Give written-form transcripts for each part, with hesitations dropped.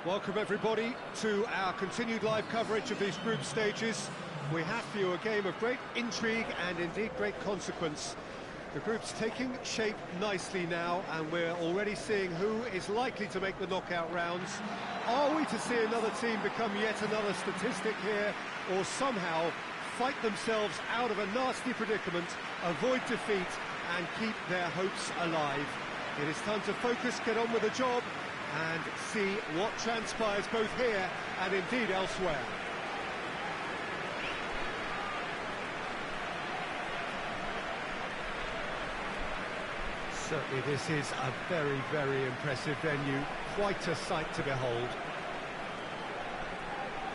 Welcome everybody to our continued live coverage of these group stages. We have for you a game of great intrigue and indeed great consequence. The group's taking shape nicely now, and we're already seeing who is likely to make the knockout rounds. Are we to see another team become yet another statistic here, or somehow fight themselves out of a nasty predicament, avoid defeat and keep their hopes alive? It is time to focus, get on with the job, and see what transpires both here and indeed elsewhere. Certainly this is a very, very impressive venue, quite a sight to behold.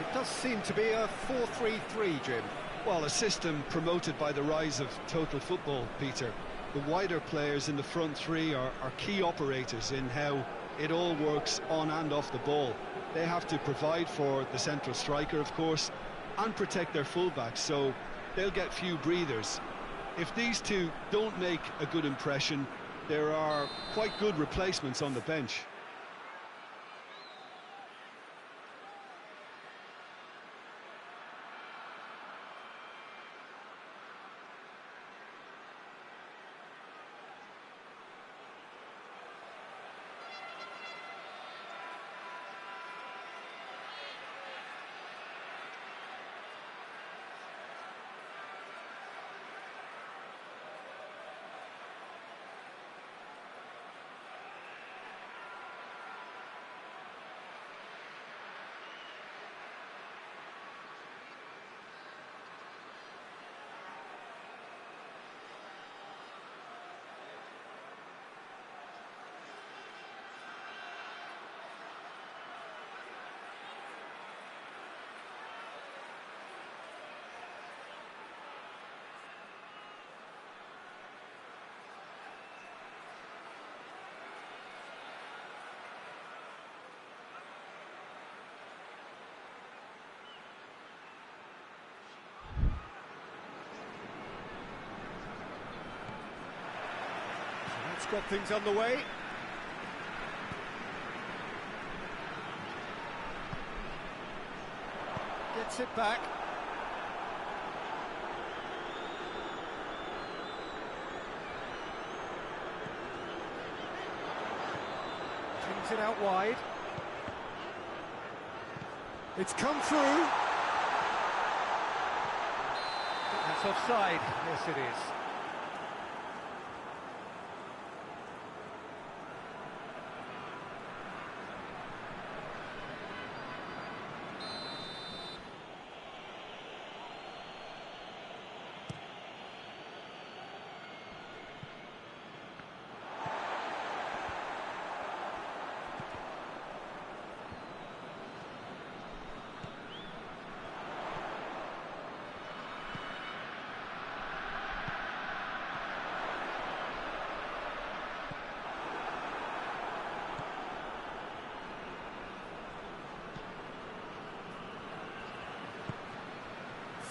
It does seem to be a 4-3-3, Jim. Well, a system promoted by the rise of total football, Peter. The wider players in the front three are key operators in how it all works on and off the ball. They have to provide for the central striker, of course, and protect their fullbacks, so they'll get few breathers. If these two don't make a good impression, there are quite good replacements on the bench. It's got things underway. Gets it back. Brings it out wide. It's come through. That's offside. Yes, it is.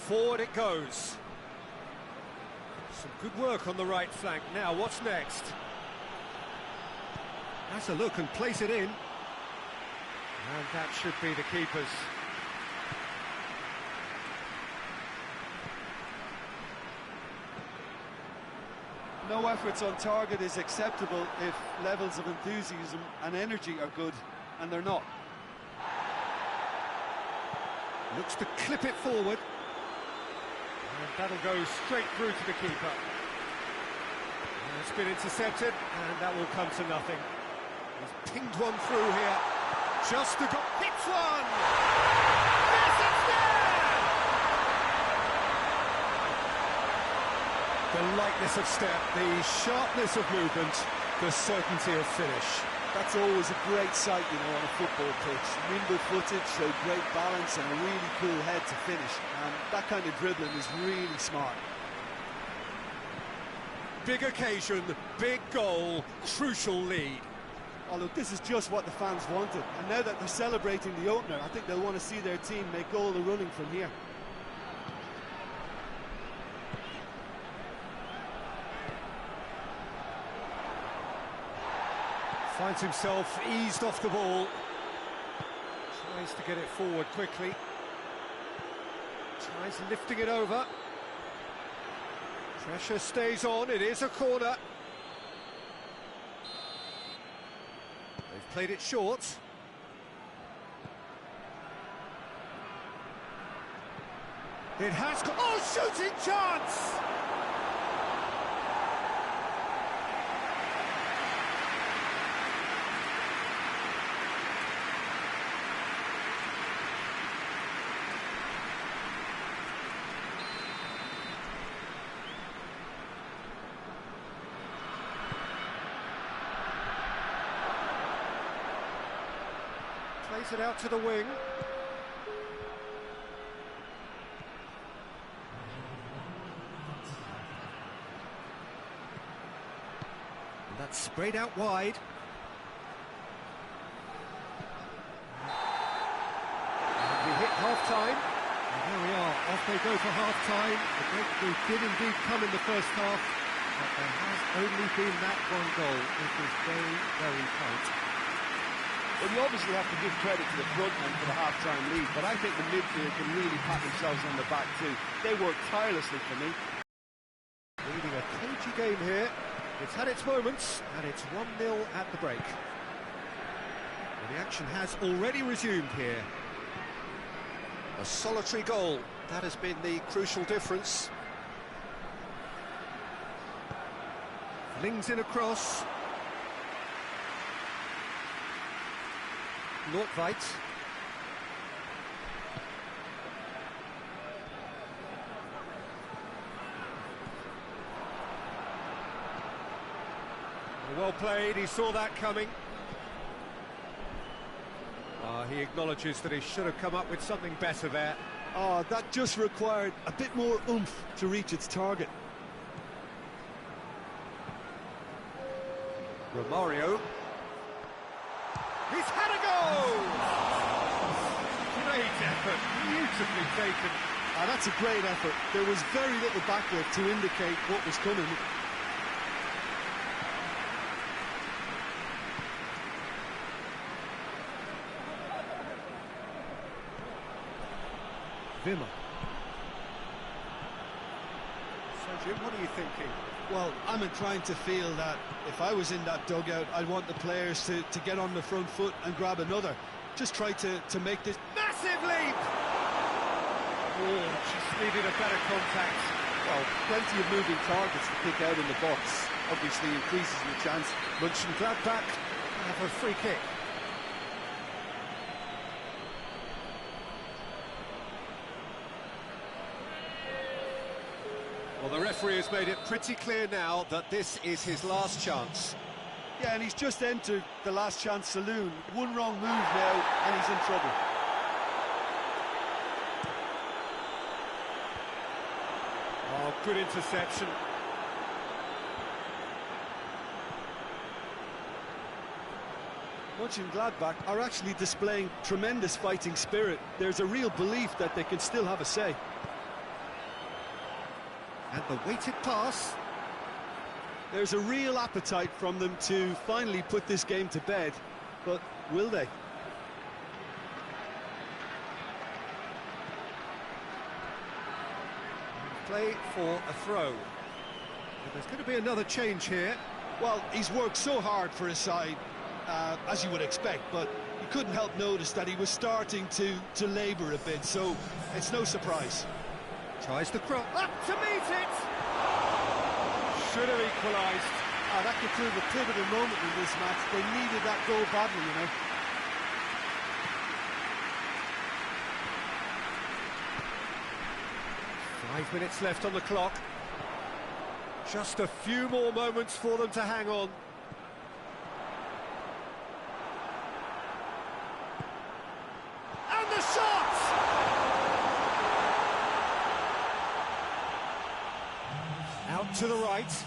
Forward it goes. Some good work on the right flank. Now, what's next? Has a look and place it in. And that should be the keeper's. No efforts on target is acceptable if levels of enthusiasm and energy are good, and they're not. Looks to clip it forward. And that'll go straight through to the keeper. And it's been intercepted, and that will come to nothing. He's pinged one through here. Just to go. Hits one! Yes, it's there! The lightness of step, the sharpness of movement, the certainty of finish. That's always a great sight, you know, on a football pitch. Nimble-footed, showed great balance and a really cool head to finish. And that kind of dribbling is really smart. Big occasion, big goal, crucial lead. Oh, look, this is just what the fans wanted. And now that they're celebrating the opener, I think they'll want to see their team make all the running from here. Finds himself eased off the ball. Tries to get it forward quickly. Tries lifting it over. Pressure stays on, it is a corner. They've played it short. It has got... Oh, shooting chance! Plays it out to the wing. And that's sprayed out wide. And we hit half-time. And there we are, off they go for half-time. The breakthrough did indeed come in the first half, but there has only been that one goal. It was very, very tight. Well, you obviously have to give credit to the front men for the half-time lead, but I think the midfield can really pat themselves on the back too. They work tirelessly for me. Leading a cagey game here. It's had its moments, and it's 1-0 at the break. And the action has already resumed here. A solitary goal, that has been the crucial difference. Flings in a cross. Nordtveit. Well played, he saw that coming. He acknowledges that he should have come up with something better there. That just required a bit more oomph to reach its target. Romario. He's had a goal! Great effort, beautifully taken. That's a great effort. There was very little backlift to indicate what was coming. Wimmer. So, Jim, what are you thinking? Well, I'm inclined to feel that if I was in that dugout, I'd want the players to get on the front foot and grab another. Just try to make this... Massive leap! Oh, just needed a better contact. Well, plenty of moving targets to pick out in the box. Obviously increases the chance. Mönchengladbach have a free kick. Well, the referee has made it pretty clear now that this is his last chance. Yeah, and he's just entered the last chance saloon. One wrong move now, and he's in trouble. Oh, good interception. Mönchengladbach are actually displaying tremendous fighting spirit. There's a real belief that they can still have a say. And the weighted pass. There's a real appetite from them to finally put this game to bed, but will they? Play for a throw. But there's going to be another change here. Well, he's worked so hard for his side, as you would expect, but you couldn't help notice that he was starting to labour a bit, so it's no surprise. Tries the cross, up to meet it! Should have equalised. That could prove a pivotal moment in this match. They needed that goal badly, you know. Five minutes left on the clock. Just a few more moments for them to hang on. And the shot! Out to the right.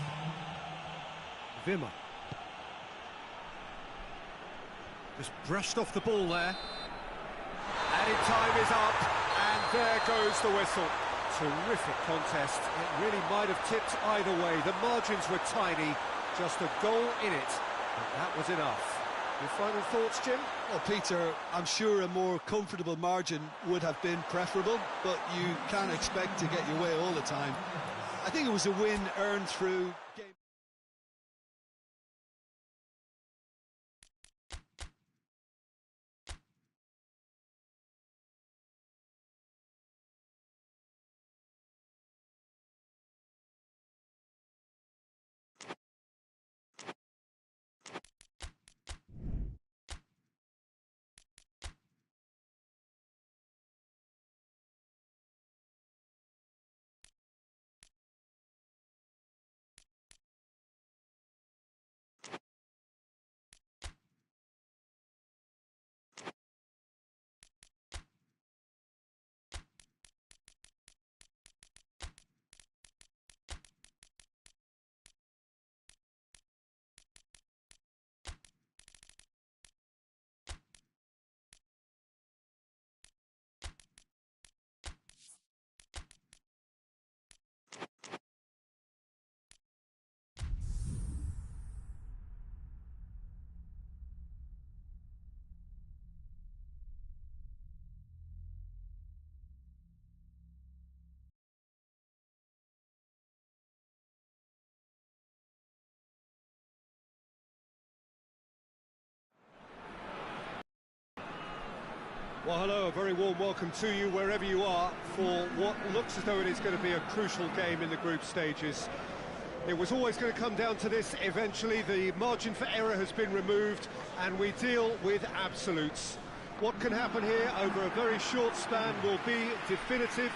Wimmer. Just brushed off the ball there. Added time is up, and there goes the whistle. Terrific contest. It really might have tipped either way. The margins were tiny, just a goal in it, and that was enough. Your final thoughts, Jim? Well, Peter, I'm sure a more comfortable margin would have been preferable, but you can't expect to get your way all the time. I think it was a win earned through game. Well, hello, a very warm welcome to you wherever you are for what looks as though it is going to be a crucial game in the group stages. It was always going to come down to this eventually. The margin for error has been removed and we deal with absolutes. What can happen here over a very short span will be definitive.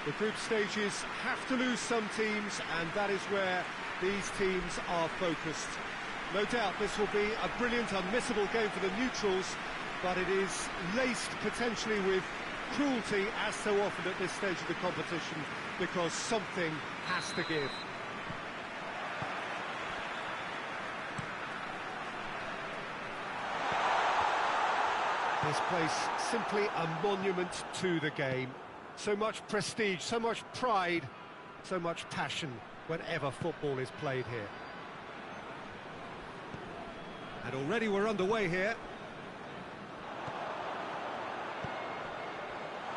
The group stages have to lose some teams, and that is where these teams are focused. No doubt this will be a brilliant, unmissable game for the neutrals, but it is laced potentially with cruelty as so often at this stage of the competition, because something has to give. This place simply a monument to the game. So much prestige, so much pride, so much passion whenever football is played here. And already we're underway here.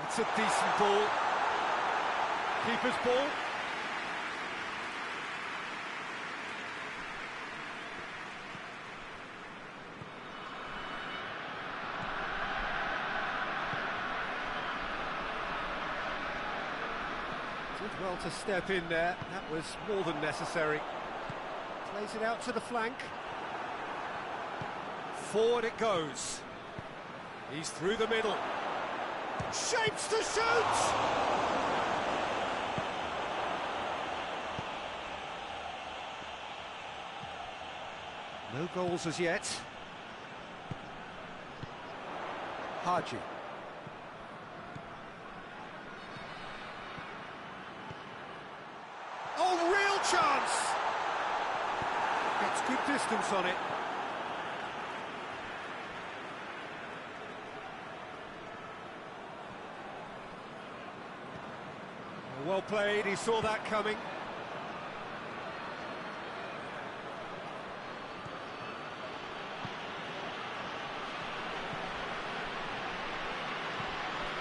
It's a decent ball. Keeper's ball. Did well to step in there. That was more than necessary. Plays it out to the flank. Forward it goes. He's through the middle. Shapes to shoot! No goals as yet. HADJUK. Oh, real chance! Gets good distance on it. Well played, he saw that coming.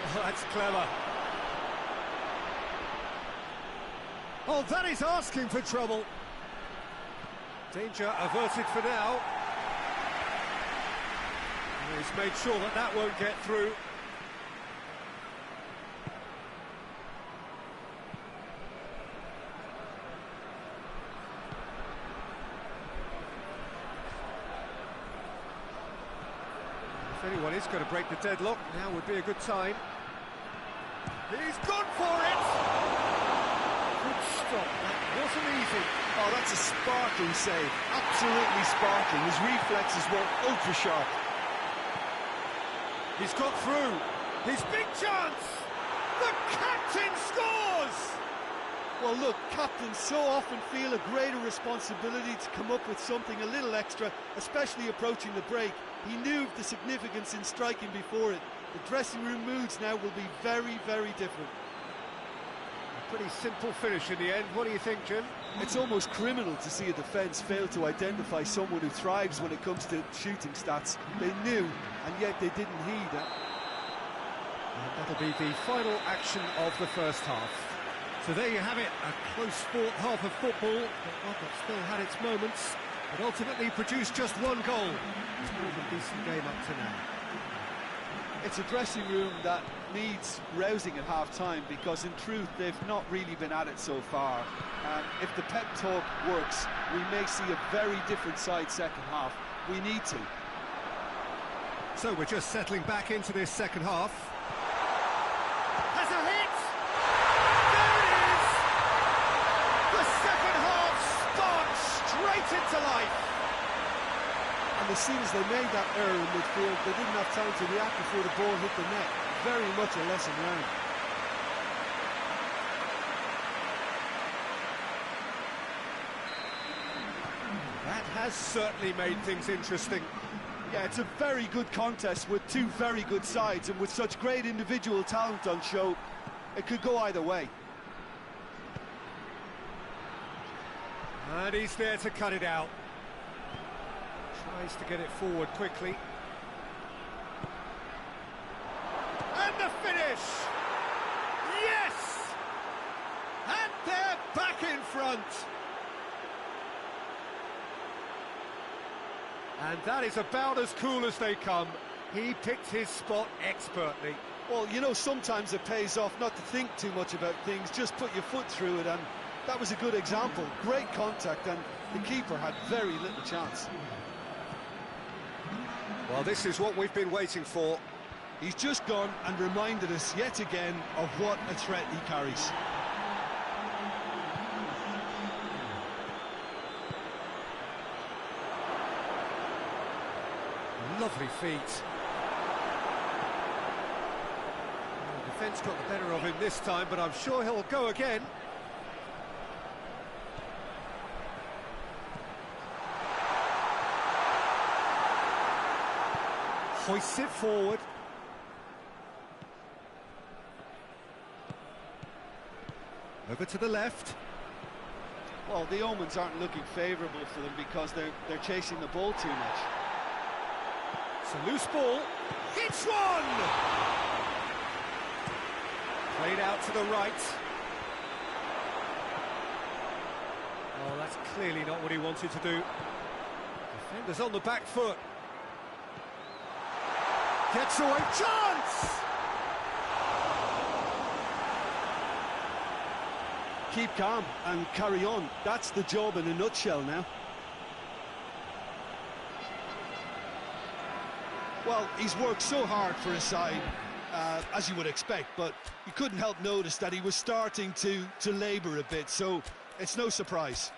Oh, that's clever. Oh, that is asking for trouble. Danger averted for now. He's made sure that that won't get through. If anyone is going to break the deadlock, now would be a good time. He's gone for it! Good stop, that wasn't easy. Oh, that's a sparkling save, absolutely sparkling. His reflexes were ultra sharp. He's got through. His big chance! The captain scores! Well, look, captains so often feel a greater responsibility to come up with something a little extra, especially approaching the break. He knew the significance in striking before it. The dressing room moods now will be very, very different. Pretty simple finish in the end. What do you think, Jim? It's almost criminal to see a defence fail to identify someone who thrives when it comes to shooting stats. They knew, and yet they didn't heed it. And that'll be the final action of the first half. So there you have it, a close fought half of football, but one that still had its moments, but ultimately produced just one goal. It's been a decent game up to now. It's a dressing room that needs rousing at half-time, because in truth they've not really been at it so far. If the pep talk works, we may see a very different side second half. We need to. So we're just settling back into this second half. Has a hit! There it is! The second half sparked straight into life. And as soon as they made that error in midfield, they didn't have time to react before the ball hit the net. Very much a lesson learned. That has certainly made things interesting. Yeah, it's a very good contest with two very good sides, and with such great individual talent on show, it could go either way. And he's there to cut it out. Tries to get it forward quickly. And the finish! Yes! And they're back in front! And that is about as cool as they come. He picked his spot expertly. Well, you know, sometimes it pays off not to think too much about things, just put your foot through it, and that was a good example. Great contact, and the keeper had very little chance. Well, this is what we've been waiting for. He's just gone and reminded us yet again of what a threat he carries. Lovely feet. The defence got the better of him this time, but I'm sure he'll go again. Hoists it forward. Over to the left. Well, the omens aren't looking favourable for them because they're chasing the ball too much. It's a loose ball. Hits one! Played out to the right. Oh, that's clearly not what he wanted to do. Defender's on the back foot. Gets away, chance! Keep calm and carry on. That's the job in a nutshell now. Well, he's worked so hard for his side, as you would expect, but you couldn't help notice that he was starting to labour a bit, so it's no surprise.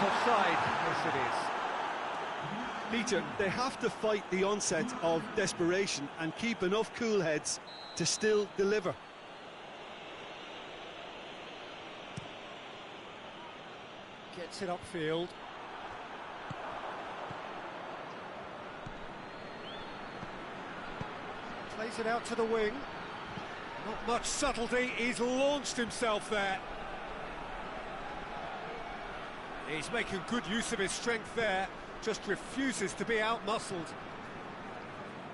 Offside, yes it is. Peter, they have to fight the onset of desperation and keep enough cool heads to still deliver. Gets it upfield. Plays it out to the wing. Not much subtlety, he's launched himself there. He's making good use of his strength there, just refuses to be out-muscled.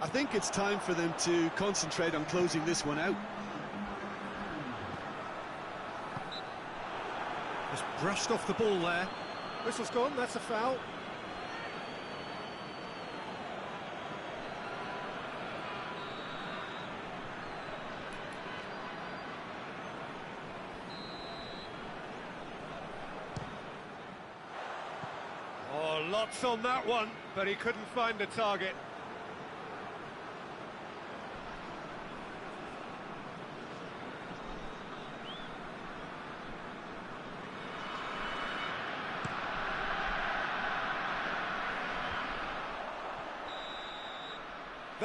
I think it's time for them to concentrate on closing this one out. Just brushed off the ball there. Whistle's gone, that's a foul. Oh, lots on that one, but he couldn't find the target.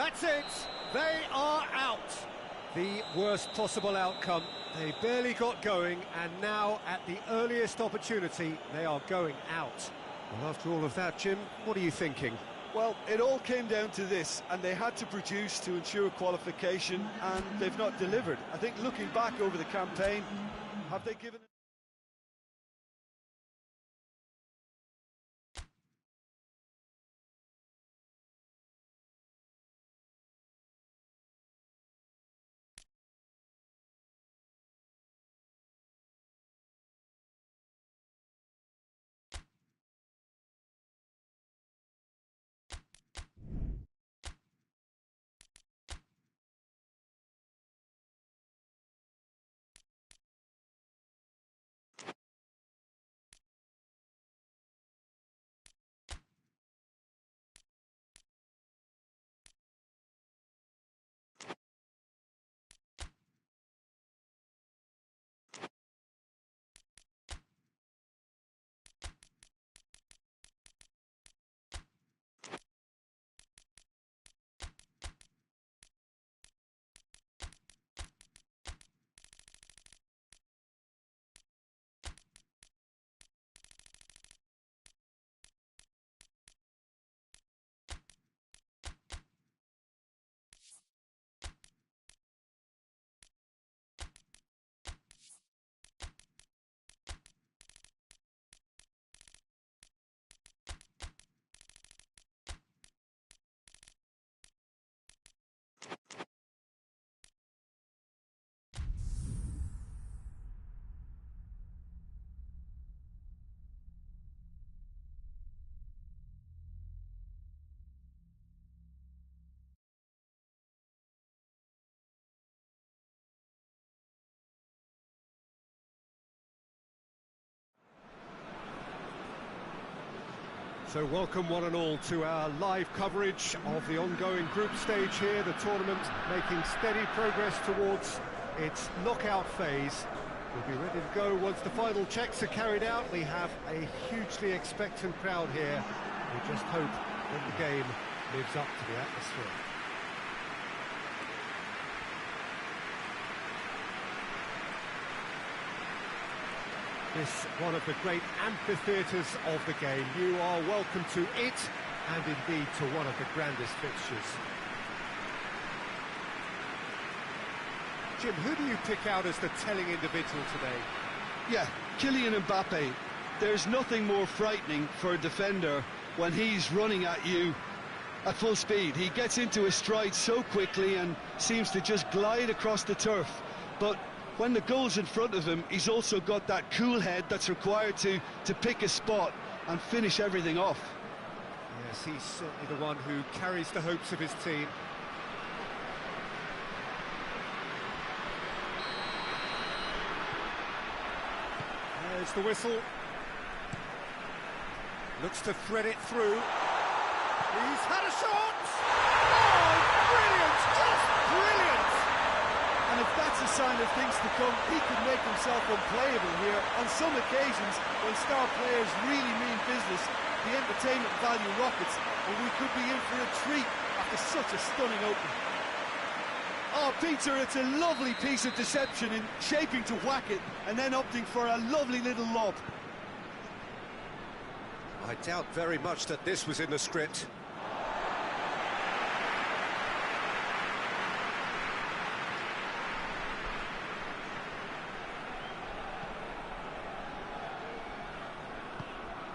That's it. They are out. The worst possible outcome. They barely got going, and now, at the earliest opportunity, they are going out. Well, after all of that, Jim, what are you thinking? Well, it all came down to this, and they had to produce to ensure qualification, and they've not delivered. I think looking back over the campaign, have they given... So welcome one and all to our live coverage of the ongoing group stage here, the tournament making steady progress towards its knockout phase. We'll be ready to go once the final checks are carried out. We have a hugely expectant crowd here. We just hope that the game lives up to the atmosphere. This one of the great amphitheatres of the game. You are welcome to it, and indeed to one of the grandest fixtures. Jim, who do you pick out as the telling individual today? Yeah, Kylian Mbappe. There's nothing more frightening for a defender when he's running at you at full speed. He gets into his stride so quickly and seems to just glide across the turf. But when the goal's in front of him, he's also got that cool head that's required to pick a spot and finish everything off. Yes, he's certainly the one who carries the hopes of his team. There's the whistle. Looks to thread it through. He's had a shot! Oh, brilliant! Just brilliant! And if that's a sign of things to come, he could make himself unplayable here. On some occasions, when star players really mean business, the entertainment value rockets, and we could be in for a treat after such a stunning opening. Oh, Peter, it's a lovely piece of deception in shaping to whack it and then opting for a lovely little lob. I doubt very much that this was in the script.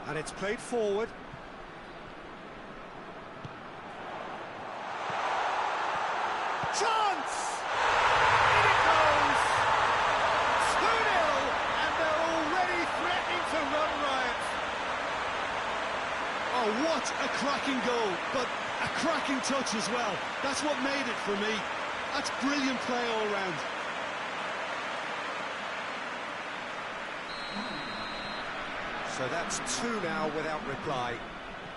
And it's played forward. Chance! In it goes! 2-0, and they're already threatening to run riot. Oh, what a cracking goal, but a cracking touch as well. That's what made it for me. That's brilliant play all round. So that's 2 now without reply.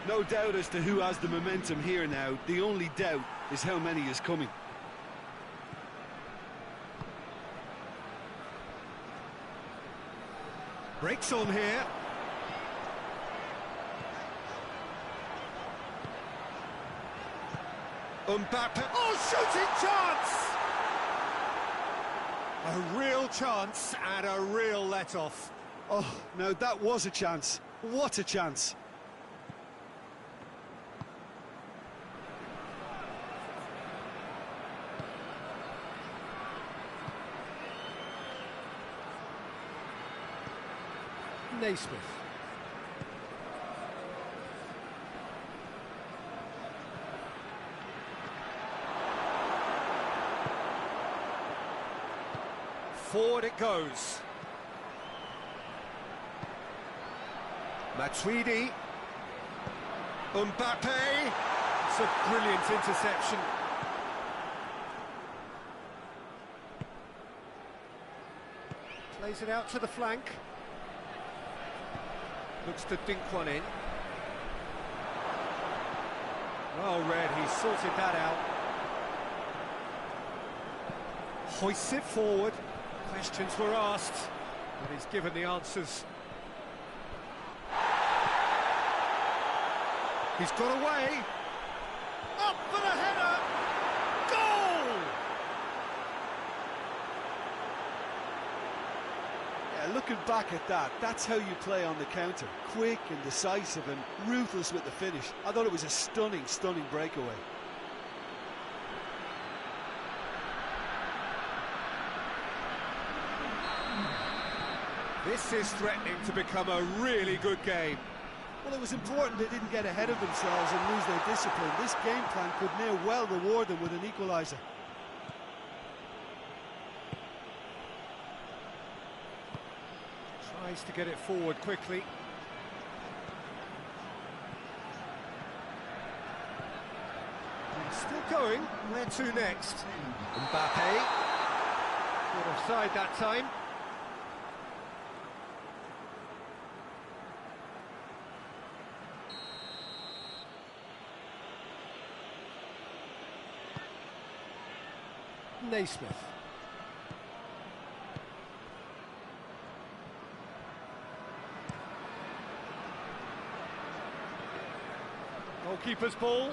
No doubt as to who has the momentum here now. The only doubt is how many is coming. Breaks on here. Mbappe. Oh, shooting chance! A real chance and a real let-off. Oh, now that was a chance. What a chance. Naismith. Forward it goes. Matuidi. Mbappe. It's a brilliant interception. Plays it out to the flank. Looks to dink one in. Well read, he sorted that out. Hoists it forward. Questions were asked, but he's given the answers. He's got away. Up for the header. Goal! Yeah, looking back at that, that's how you play on the counter. Quick and decisive and ruthless with the finish. I thought it was a stunning, stunning breakaway. This is threatening to become a really good game. Well, it was important they didn't get ahead of themselves and lose their discipline. This game plan could now well reward them with an equaliser. Tries to get it forward quickly. He's still going. Where to next? Mbappe. Not offside that time. Naismith. Goalkeeper's ball.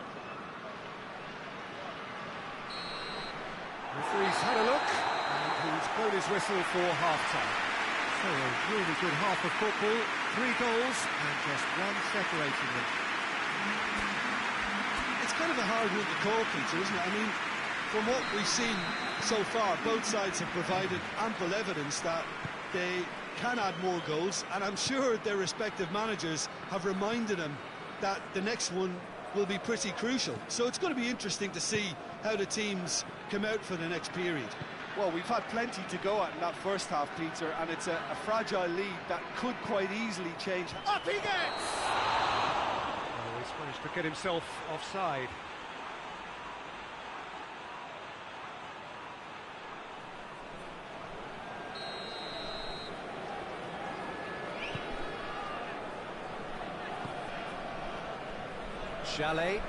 Referee's had a look, and he's blown his whistle for half-time. So a really good half of football, 3 goals, and just one separating them. It's kind of a hard one to call, Peter, isn't it? I mean, from what we've seen so far, both sides have provided ample evidence that they can add more goals, and I'm sure their respective managers have reminded them that the next one will be pretty crucial. So it's going to be interesting to see how the teams come out for the next period. Well, we've had plenty to go at in that first half, Peter, and it's a fragile lead that could quite easily change. Up he gets! Oh, he's managed to get himself offside. Chalet.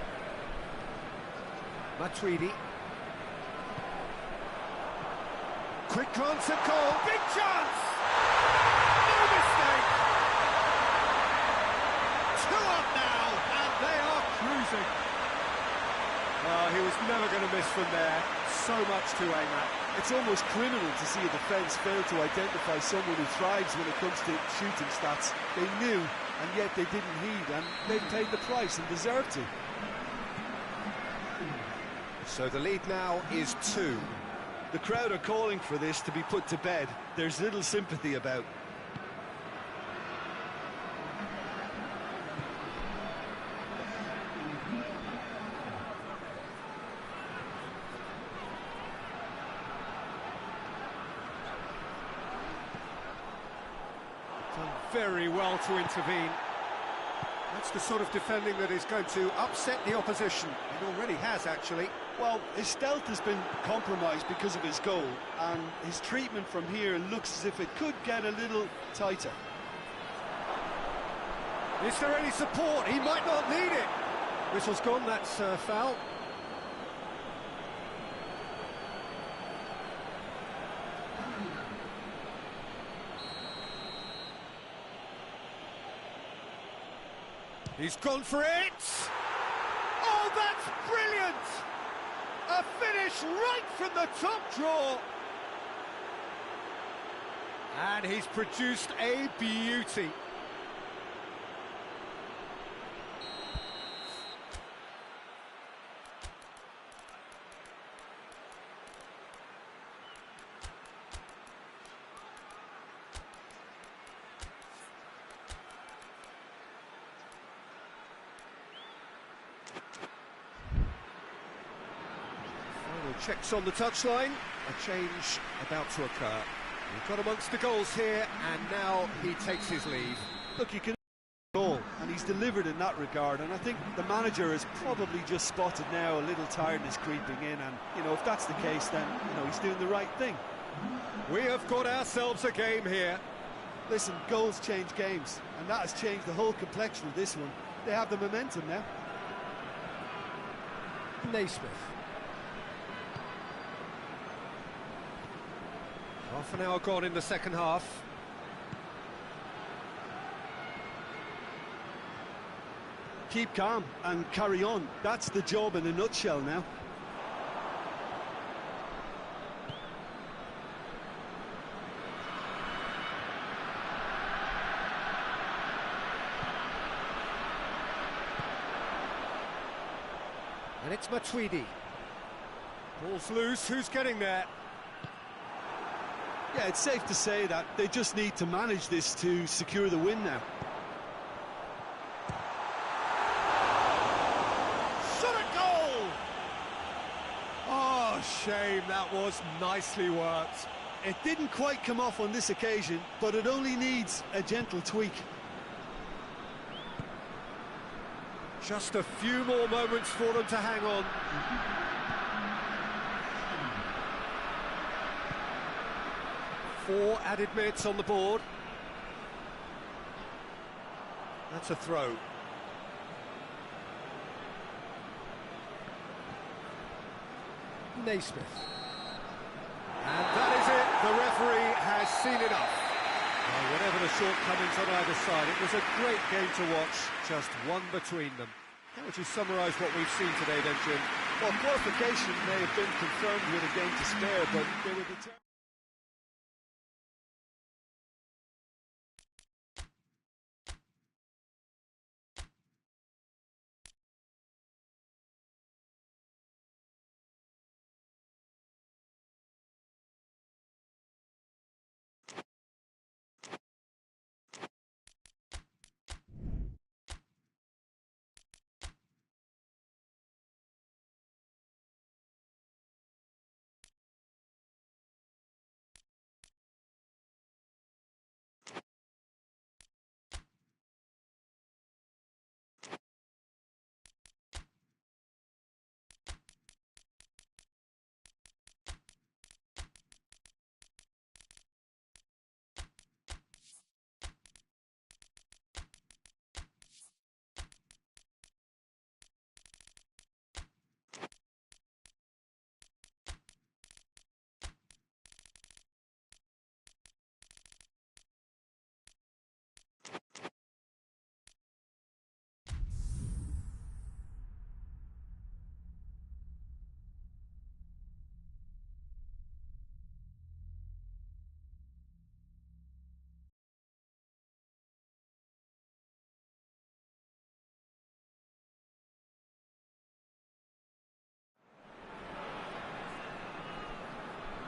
Matuidi. Quick glance at goal. Big chance! No mistake! 2 up now, and they are cruising. Oh, he was never going to miss from there. So much to aim at. It's almost criminal to see a defence fail to identify someone who thrives when it comes to shooting stats. They knew, and yet they didn't heed, and they paid the price and deserved to. So the lead now is 2. The crowd are calling for this to be put to bed. There's little sympathy about. Done very well to intervene. That's the sort of defending that is going to upset the opposition. It already has, actually. Well, his stealth has been compromised because of his goal, and his treatment from here looks as if it could get a little tighter. Is there any support? He might not need it. Whistle's gone, that's foul. He's gone for it! Oh, that's brilliant! finish right from the top draw. And he's produced a beauty. Checks on the touchline, a change about to occur. We've got amongst the goals here, and now he takes his leave. Look, you can goal, and he's delivered in that regard, and I think the manager has probably just spotted now a little tiredness creeping in, and, you know, if that's the case, then, you know, he's doing the right thing. We have got ourselves a game here. Listen, goals change games, and that has changed the whole complexion of this one. They have the momentum now. Naismith. Half an hour gone in the second half. Keep calm and carry on. That's the job in a nutshell now. And it's Matuidi. Ball's loose, who's getting there? Yeah, it's safe to say that they just need to manage this to secure the win now. Shot a goal! Oh, shame, that was nicely worked. It didn't quite come off on this occasion, but it only needs a gentle tweak. Just a few more moments for them to hang on. 4 added minutes on the board. That's a throw. Naismith. And that is it. The referee has seen enough. Well, whatever the shortcomings on either side, it was a great game to watch, just one between them. How would you summarise what we've seen today then, Jim? Well, qualification may have been confirmed with a game to spare, but they were determined.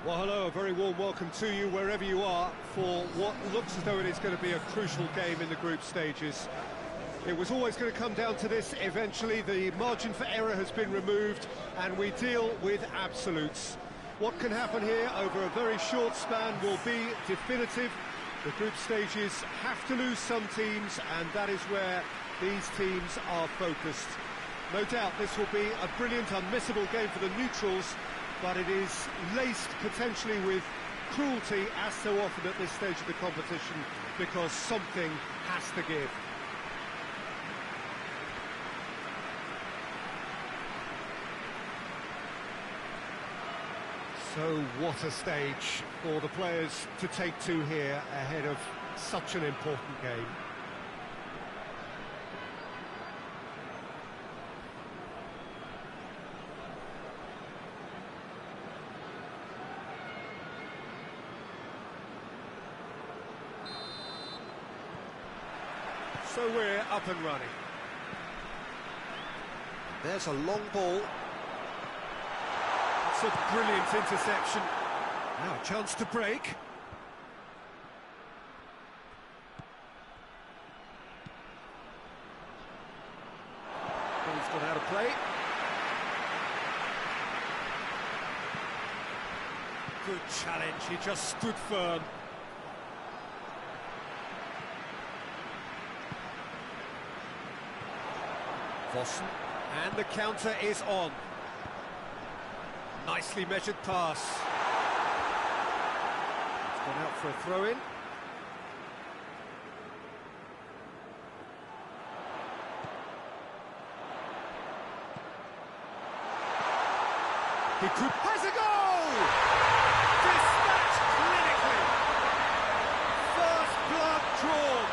Well, hello, a very warm welcome to you wherever you are for what looks as though it is going to be a crucial game in the group stages. It was always going to come down to this eventually. The margin for error has been removed and we deal with absolutes. What can happen here over a very short span will be definitive. The group stages have to lose some teams, and that is where these teams are focused. No doubt this will be a brilliant, unmissable game for the neutrals, but it is laced potentially with cruelty as so often at this stage of the competition, because something has to give. So what a stage for the players to take to here ahead of such an important game. So we're up and running. There's a long ball. That's a brilliant interception. Now a chance to break. Ball's gone out of play. Good challenge, he just stood firm. Vossen, and the counter is on. Nicely measured pass. It's gone out for a throw-in. He could... has a goal! Dispatched clinically. First blood drawn.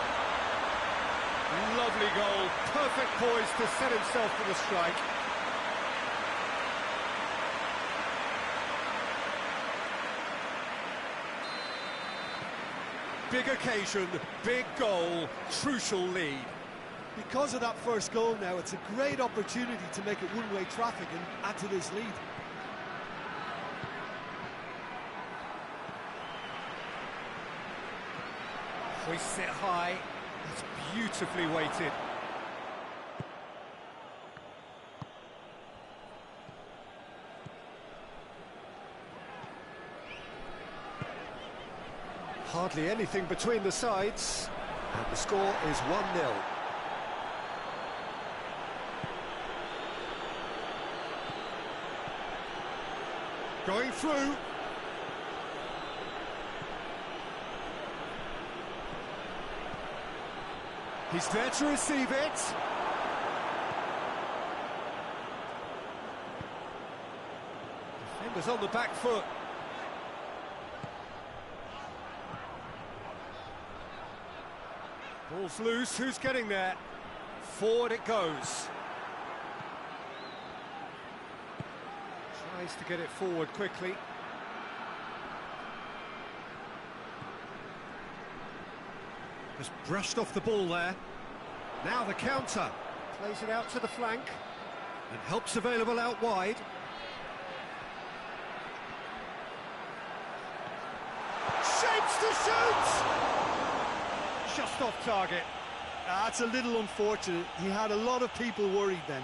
Lovely goal, perfect poise to set himself for the strike. Big occasion, big goal, crucial lead. Because of that first goal now, it's a great opportunity to make it one-way traffic and add to this lead. Hoists it high, it's beautifully weighted. Hardly anything between the sides, and the score is 1-0. Going through. He's there to receive it. Defender's on the back foot. Ball's loose, who's getting there? Forward it goes. Tries to get it forward quickly. Just brushed off the ball there. Now the counter. Plays it out to the flank. And help's available out wide. Shapes to shoot! Just off target. That's a little unfortunate. He had a lot of people worried then.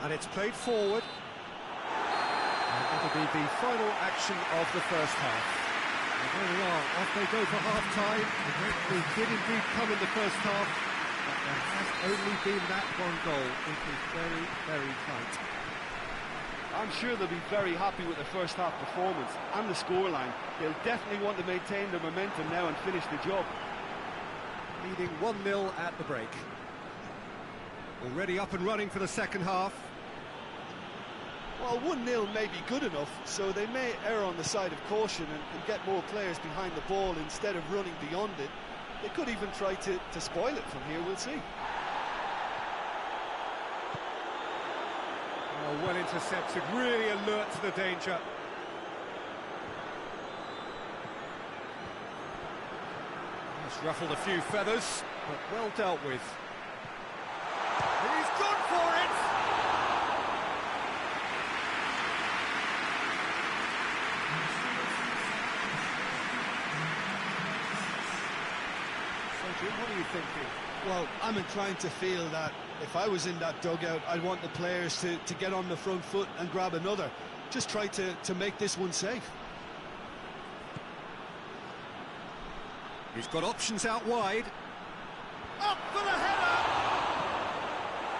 And it's played forward. And that'll be the final action of the first half. And there we are, off they go for half-time. The breakthrough did indeed come in the first half, but there has only been that one goal. It is very, very tight. I'm sure they'll be very happy with the first half performance and the scoreline. They'll definitely want to maintain their momentum now and finish the job. Leading 1-0 at the break. Already up and running for the second half. Well, 1-0 may be good enough, so they may err on the side of caution and get more players behind the ball instead of running beyond it. They could even try to spoil it from here, we'll see. Oh, well intercepted, really alert to the danger. He's ruffled a few feathers, but well dealt with. He's gone for it! So, Jim, what are you thinking? Well, I'm inclined to feel that if I was in that dugout, I'd want the players to get on the front foot and grab another. Just try to make this one safe. He's got options out wide. Up for the header!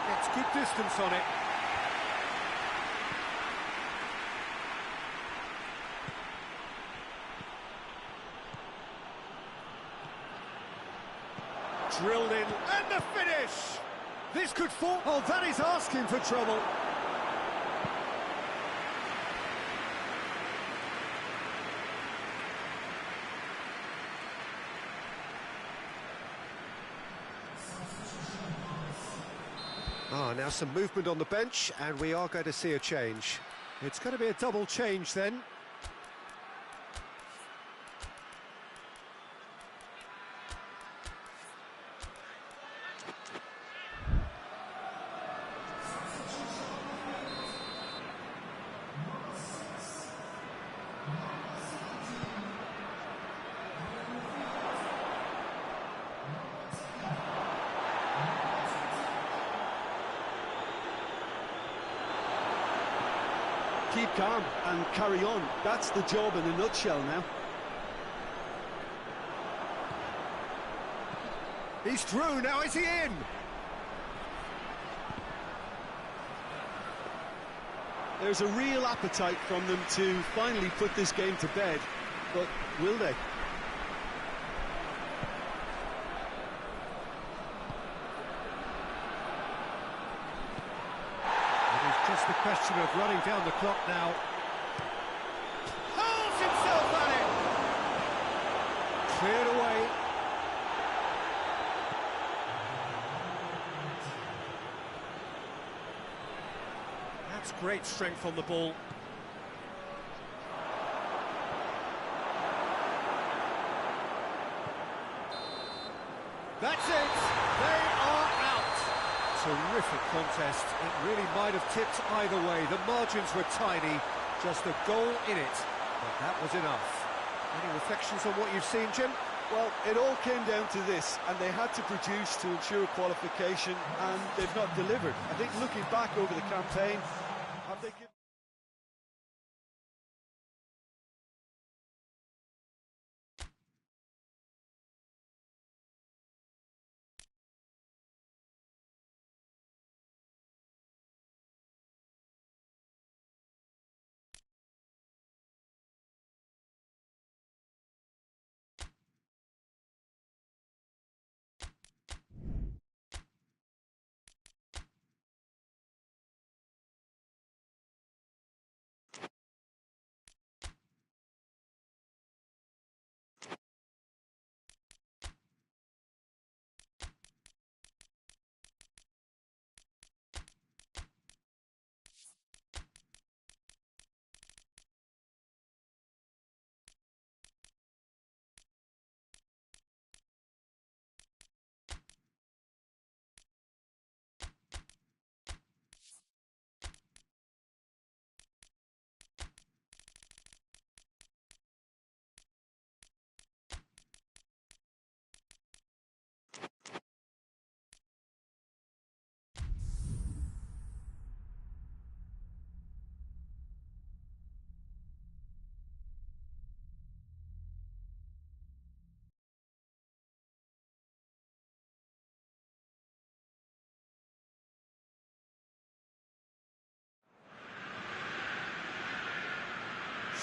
Gets good distance on it. Drilled in, and the finish! This could fall... Oh, that is asking for trouble. Now some movement on the bench, and we are going to see a change. It's going to be a double change then. Keep calm and carry on. That's the job in a nutshell now. He's through, now is he in? There's a real appetite from them to finally put this game to bed, but will they? Just the question of running down the clock now. Hurls himself at it! Cleared away. That's great strength on the ball. That's it! They are out! Terrific contest. It really might have tipped either way. The margins were tiny, just a goal in it, but that was enough. Any reflections on what you've seen, Jim? Well, it all came down to this, and they had to produce to ensure qualification, and they've not delivered. I think looking back over the campaign, have they given...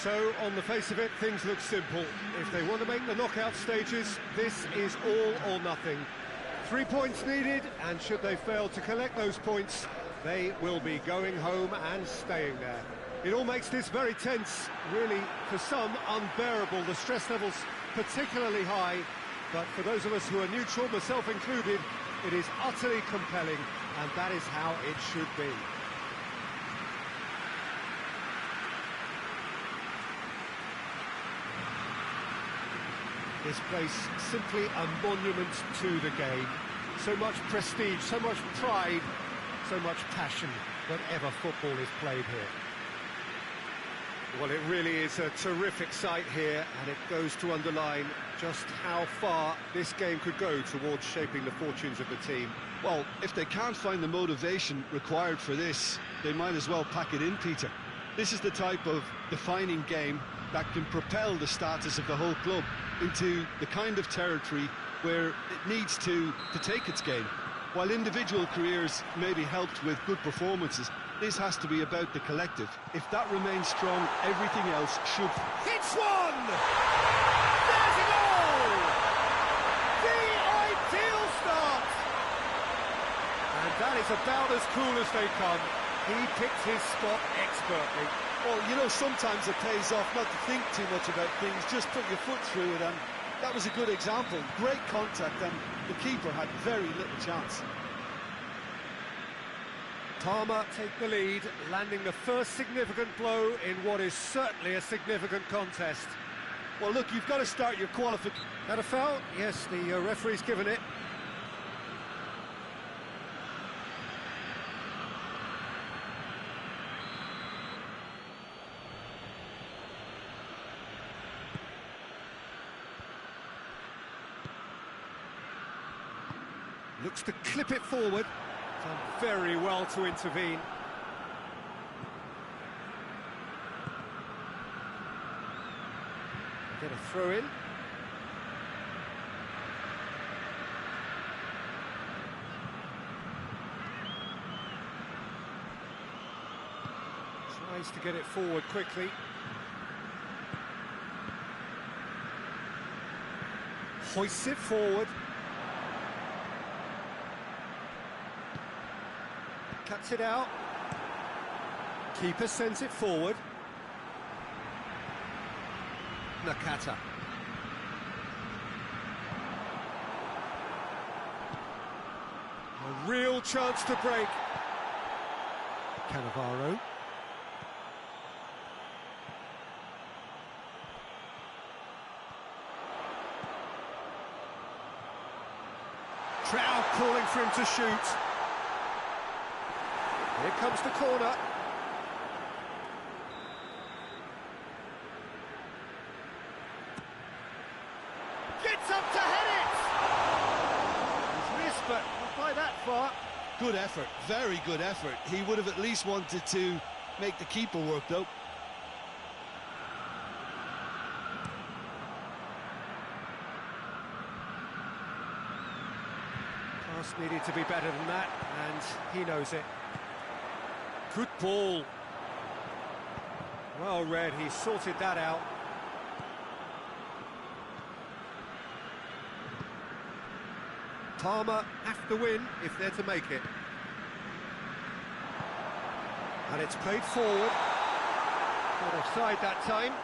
So, on the face of it, things look simple. If they want to make the knockout stages, this is all or nothing. 3 points needed, and should they fail to collect those points, they will be going home and staying there. It all makes this very tense, really, for some, unbearable. The stress levels particularly high, but for those of us who are neutral, myself included, it is utterly compelling, and that is how it should be. This place simply a monument to the game. So much prestige, so much pride, so much passion whenever football is played here. Well, it really is a terrific sight here, and it goes to underline just how far this game could go towards shaping the fortunes of the team. Well, if they can't find the motivation required for this, they might as well pack it in, Peter. This is the type of defining game that can propel the status of the whole club into the kind of territory where it needs to take its game. While individual careers may be helped with good performances, this has to be about the collective. If that remains strong, everything else should... Hits one! There's a goal! The ideal start! And that is about as cool as they come. He picked his spot expertly. Well, you know, sometimes it pays off not to think too much about things, just put your foot through it, and that was a good example. Great contact, and the keeper had very little chance. Parma take the lead, landing the first significant blow in what is certainly a significant contest. Well, look, you've got to start your qualification. Had a foul? Yes, the referee's given it. Looks to clip it forward. Done very well to intervene. Get a throw in. Tries to get it forward quickly. Hoists it forward. Cuts it out. Keeper sends it forward. Nakata. A real chance to break. Cannavaro. Trout calling for him to shoot. Here comes the corner. Gets up to head it! He's missed, but not by that far. Good effort, very good effort. He would have at least wanted to make the keeper work, though. Pass needed to be better than that, and he knows it. Good ball. Well read, he sorted that out. Parma have to win if they're to make it. And it's played forward. Not offside that time.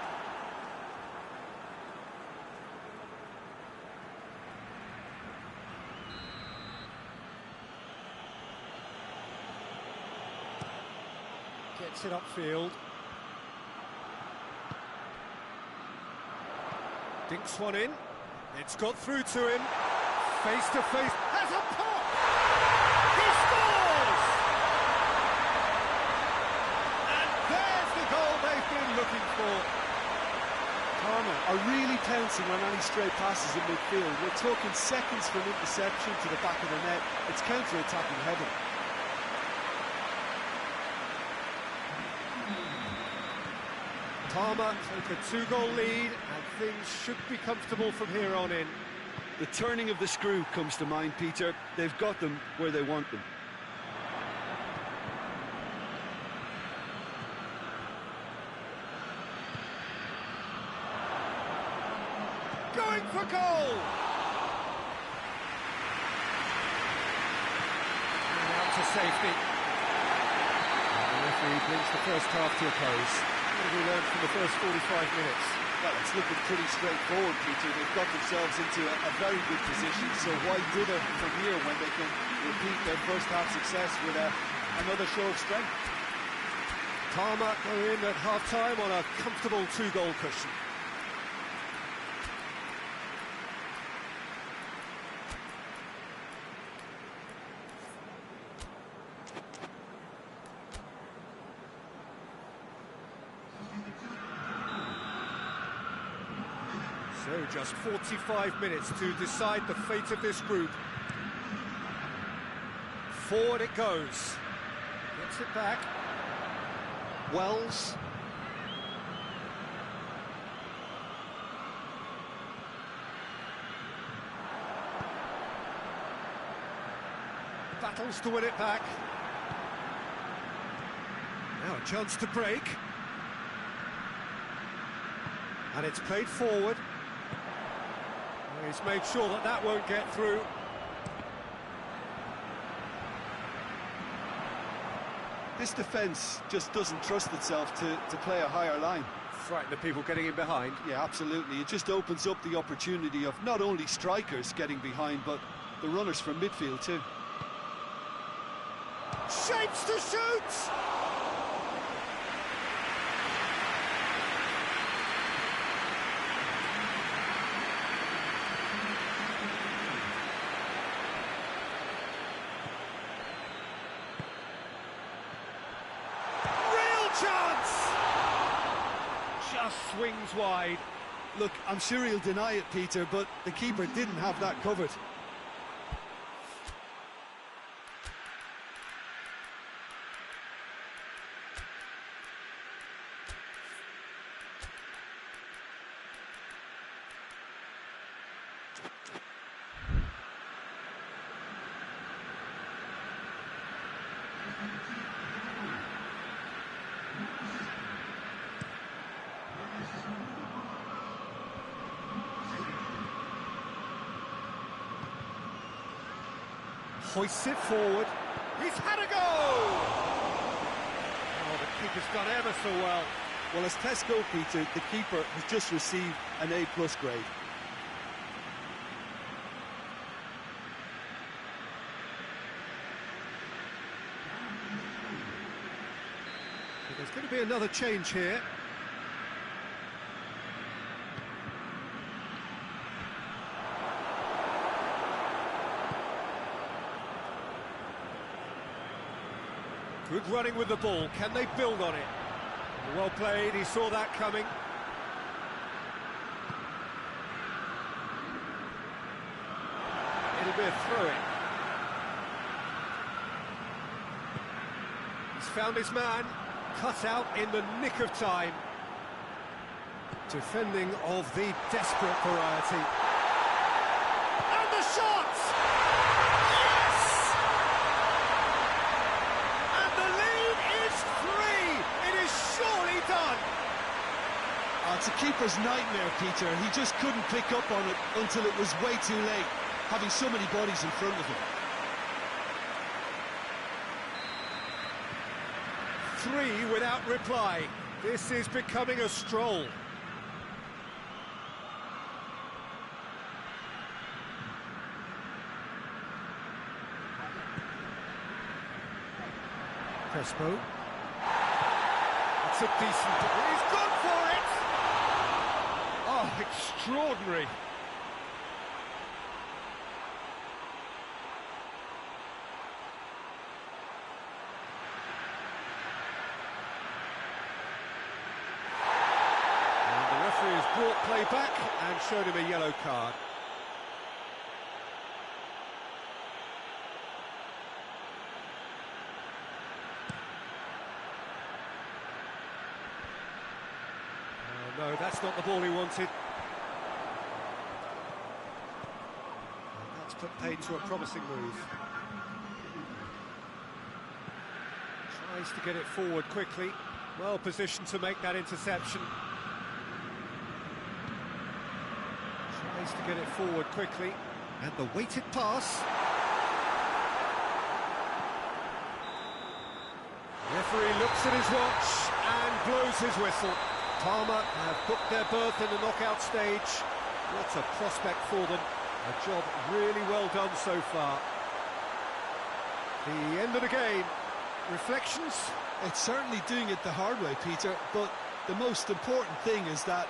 Gets it upfield. Dinks one in. It's got through to him. Face to face. Has a pop! He scores! And there's the goal they've been looking for. Parma are really pouncing on any stray passes in midfield. We're talking seconds from interception to the back of the net. It's counter-attacking heaven. Parma take a two-goal lead, and things should be comfortable from here on in. The turning of the screw comes to mind, Peter. They've got them where they want them. Going for goal! And out to safety. And the referee brings the first half to a close. What have we learned from the first 45 minutes? Well, it's looking pretty straightforward, Peter. They've got themselves into a very good position, so why dither from here when they can repeat their first half success with another show of strength? Parma go in at half-time on a comfortable two-goal cushion. So just 45 minutes to decide the fate of this group. Forward it goes. Gets it back. Wells. Battles to win it back. Now a chance to break. And it's played forward. He's made sure that that won't get through. This defence just doesn't trust itself to play a higher line. Frighten the people getting in behind. Yeah, absolutely. It just opens up the opportunity of not only strikers getting behind, but the runners from midfield too. Shapes to shoot! Real chance! Just swings wide. Look, I'm sure he'll deny it, Peter, but the keeper didn't have that covered. Hoists it forward. He's had a go! Oh, the keeper's done ever so well. Well, as tests go, Peter, the keeper has just received an A+ grade. So there's going to be another change here. Good running with the ball. Can they build on it? Well played. He saw that coming. It'll be a throw-in. He's found his man. Cut out in the nick of time. Defending of the desperate variety. And the shot! It's a keeper's nightmare, Peter. He just couldn't pick up on it until it was way too late, having so many bodies in front of him. 3 without reply. This is becoming a stroll. Crespo. That's a decent ball. He's gone for it! Oh, extraordinary. And the referee has brought play back and showed him a yellow card. No, that's not the ball he wanted. And that's put paid to a promising move. Tries to get it forward quickly. Well positioned to make that interception. Tries to get it forward quickly. And the weighted pass. The referee looks at his watch and blows his whistle. PARMA have booked their berth in the knockout stage. What a prospect for them. A job really well done so far. The end of the game. Reflections? It's certainly doing it the hard way, Peter, but the most important thing is that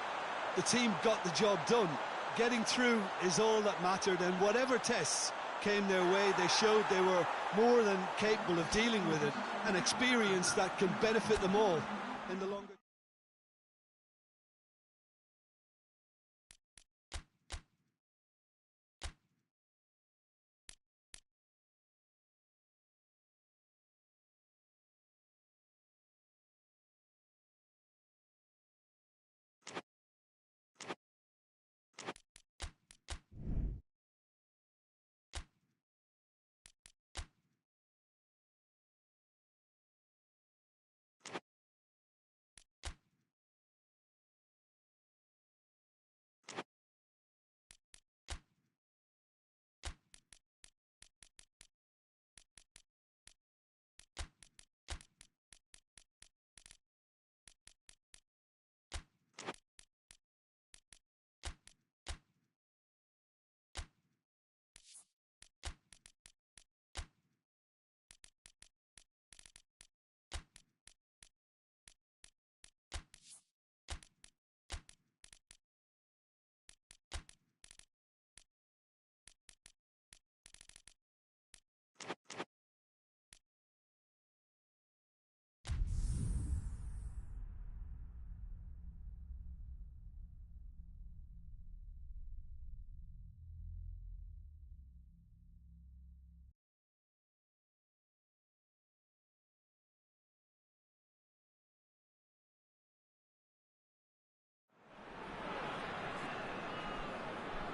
the team got the job done. Getting through is all that mattered, and whatever tests came their way, they showed they were more than capable of dealing with it. An experience that can benefit them all in the longer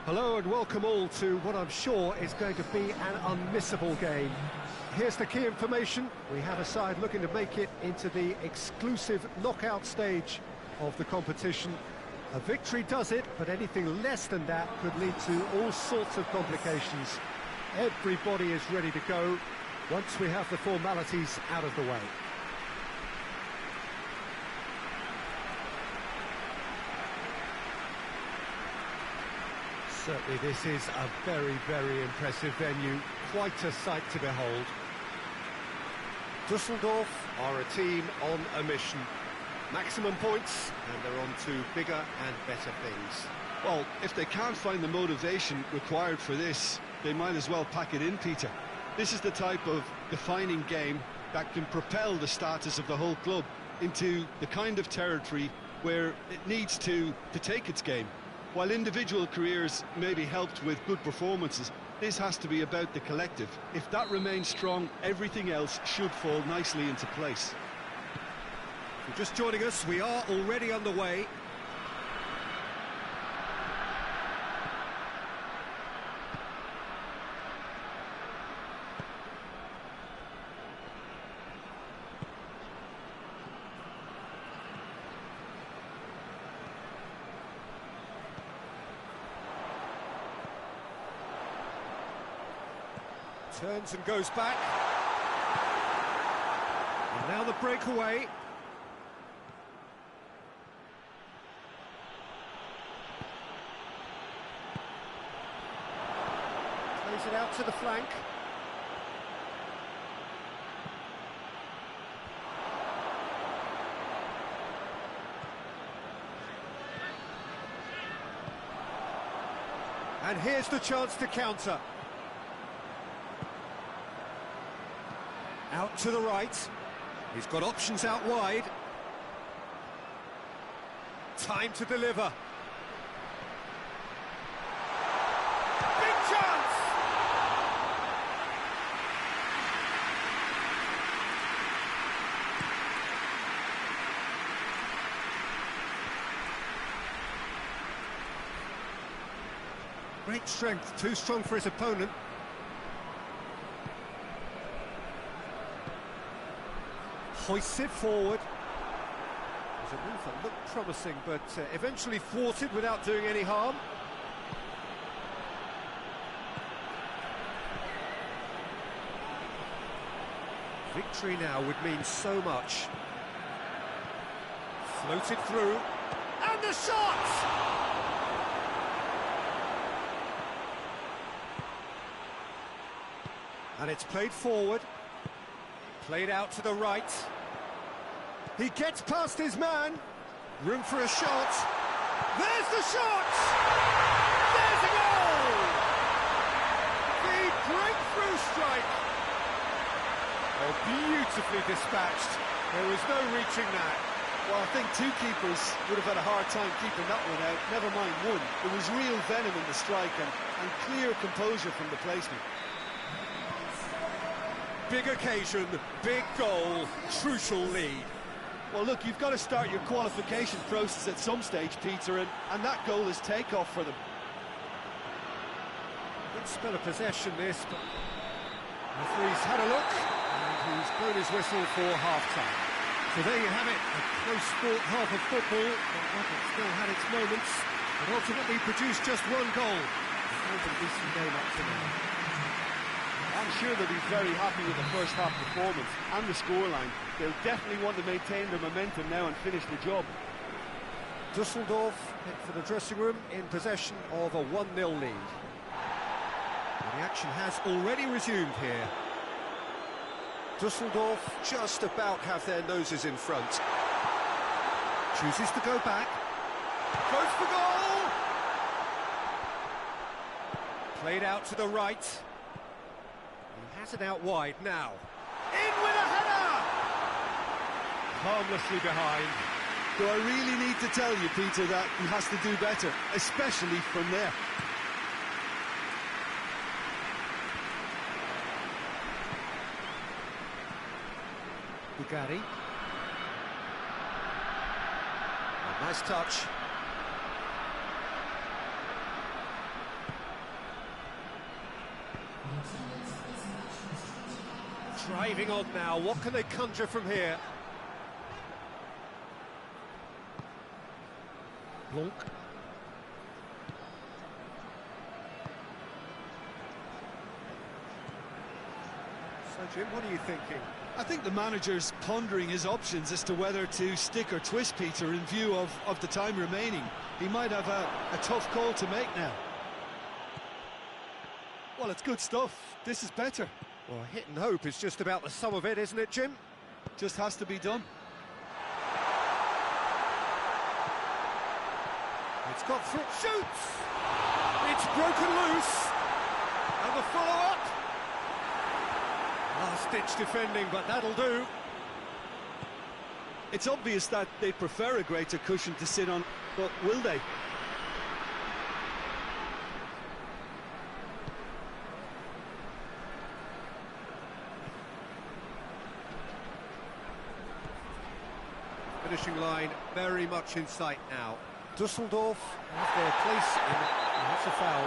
Hello and welcome all to what I'm sure is going to be an unmissable game. Here's the key information. We have a side looking to make it into the exclusive knockout stage of the competition. A victory does it, but anything less than that could lead to all sorts of complications. Everybody is ready to go once we have the formalities out of the way. Certainly this is a very, very impressive venue. Quite a sight to behold. Düsseldorf are a team on a mission. Maximum points, and they're on to bigger and better things. Well, if they can't find the motivation required for this, they might as well pack it in, Peter. This is the type of defining game that can propel the status of the whole club into the kind of territory where it needs to take its game. While individual careers may be helped with good performances, this has to be about the collective. If that remains strong, everything else should fall nicely into place. If you're just joining us, we are already underway. Turns and goes back. And now the breakaway. Plays it out to the flank. And here's the chance to counter. Out to the right. He's got options out wide. Time to deliver. Big chance! Great strength, too strong for his opponent. Hoists it forward. There's a move that looked promising, but eventually thwarted without doing any harm. Victory now would mean so much. Floated through. And the shot! And it's played forward. Played out to the right. He gets past his man. Room for a shot. There's the shot! There's a goal! The breakthrough strike. Oh, beautifully dispatched. There was no reaching that. Well, I think two keepers would have had a hard time keeping that one out, never mind one. There was real venom in the strike and clear composure from the placement. Big occasion, big goal, crucial lead. Well, look, you've got to start your qualification process at some stage, Peter, and that goal is takeoff for them. Good spell of possession, this, but the referee's had a look, and he's blown his whistle for half-time. So there you have it, a close-fought half of football, but one that still had its moments, but ultimately produced just one goal. It's not a decent game up to now. I'm sure they'll be very happy with the first half performance and the scoreline. They'll definitely want to maintain their momentum now and finish the job. Düsseldorf head for the dressing room in possession of a 1-0 lead. And the action has already resumed here. Düsseldorf just about have their noses in front. Chooses to go back. Goes for goal! Played out to the right. He has it out wide now. In with a header! Harmlessly behind. Do I really need to tell you, Peter, that he has to do better, especially from there? Bugatti. A nice touch. Driving on now, what can they conjure from here? Blanc. So Jim, what are you thinking? I think the manager's pondering his options as to whether to stick or twist, Peter, in view of the time remaining. He might have a tough call to make now. Well, it's good stuff. This is better. Well, hit and hope is just about the sum of it, isn't it, Jim? Just has to be done. It's got through, shoots! It's broken loose! And the follow-up! Last-ditch defending, but that'll do. It's obvious that they prefer a greater cushion to sit on, but will they? Finishing line very much in sight now. Düsseldorf have their place in it. That's a foul.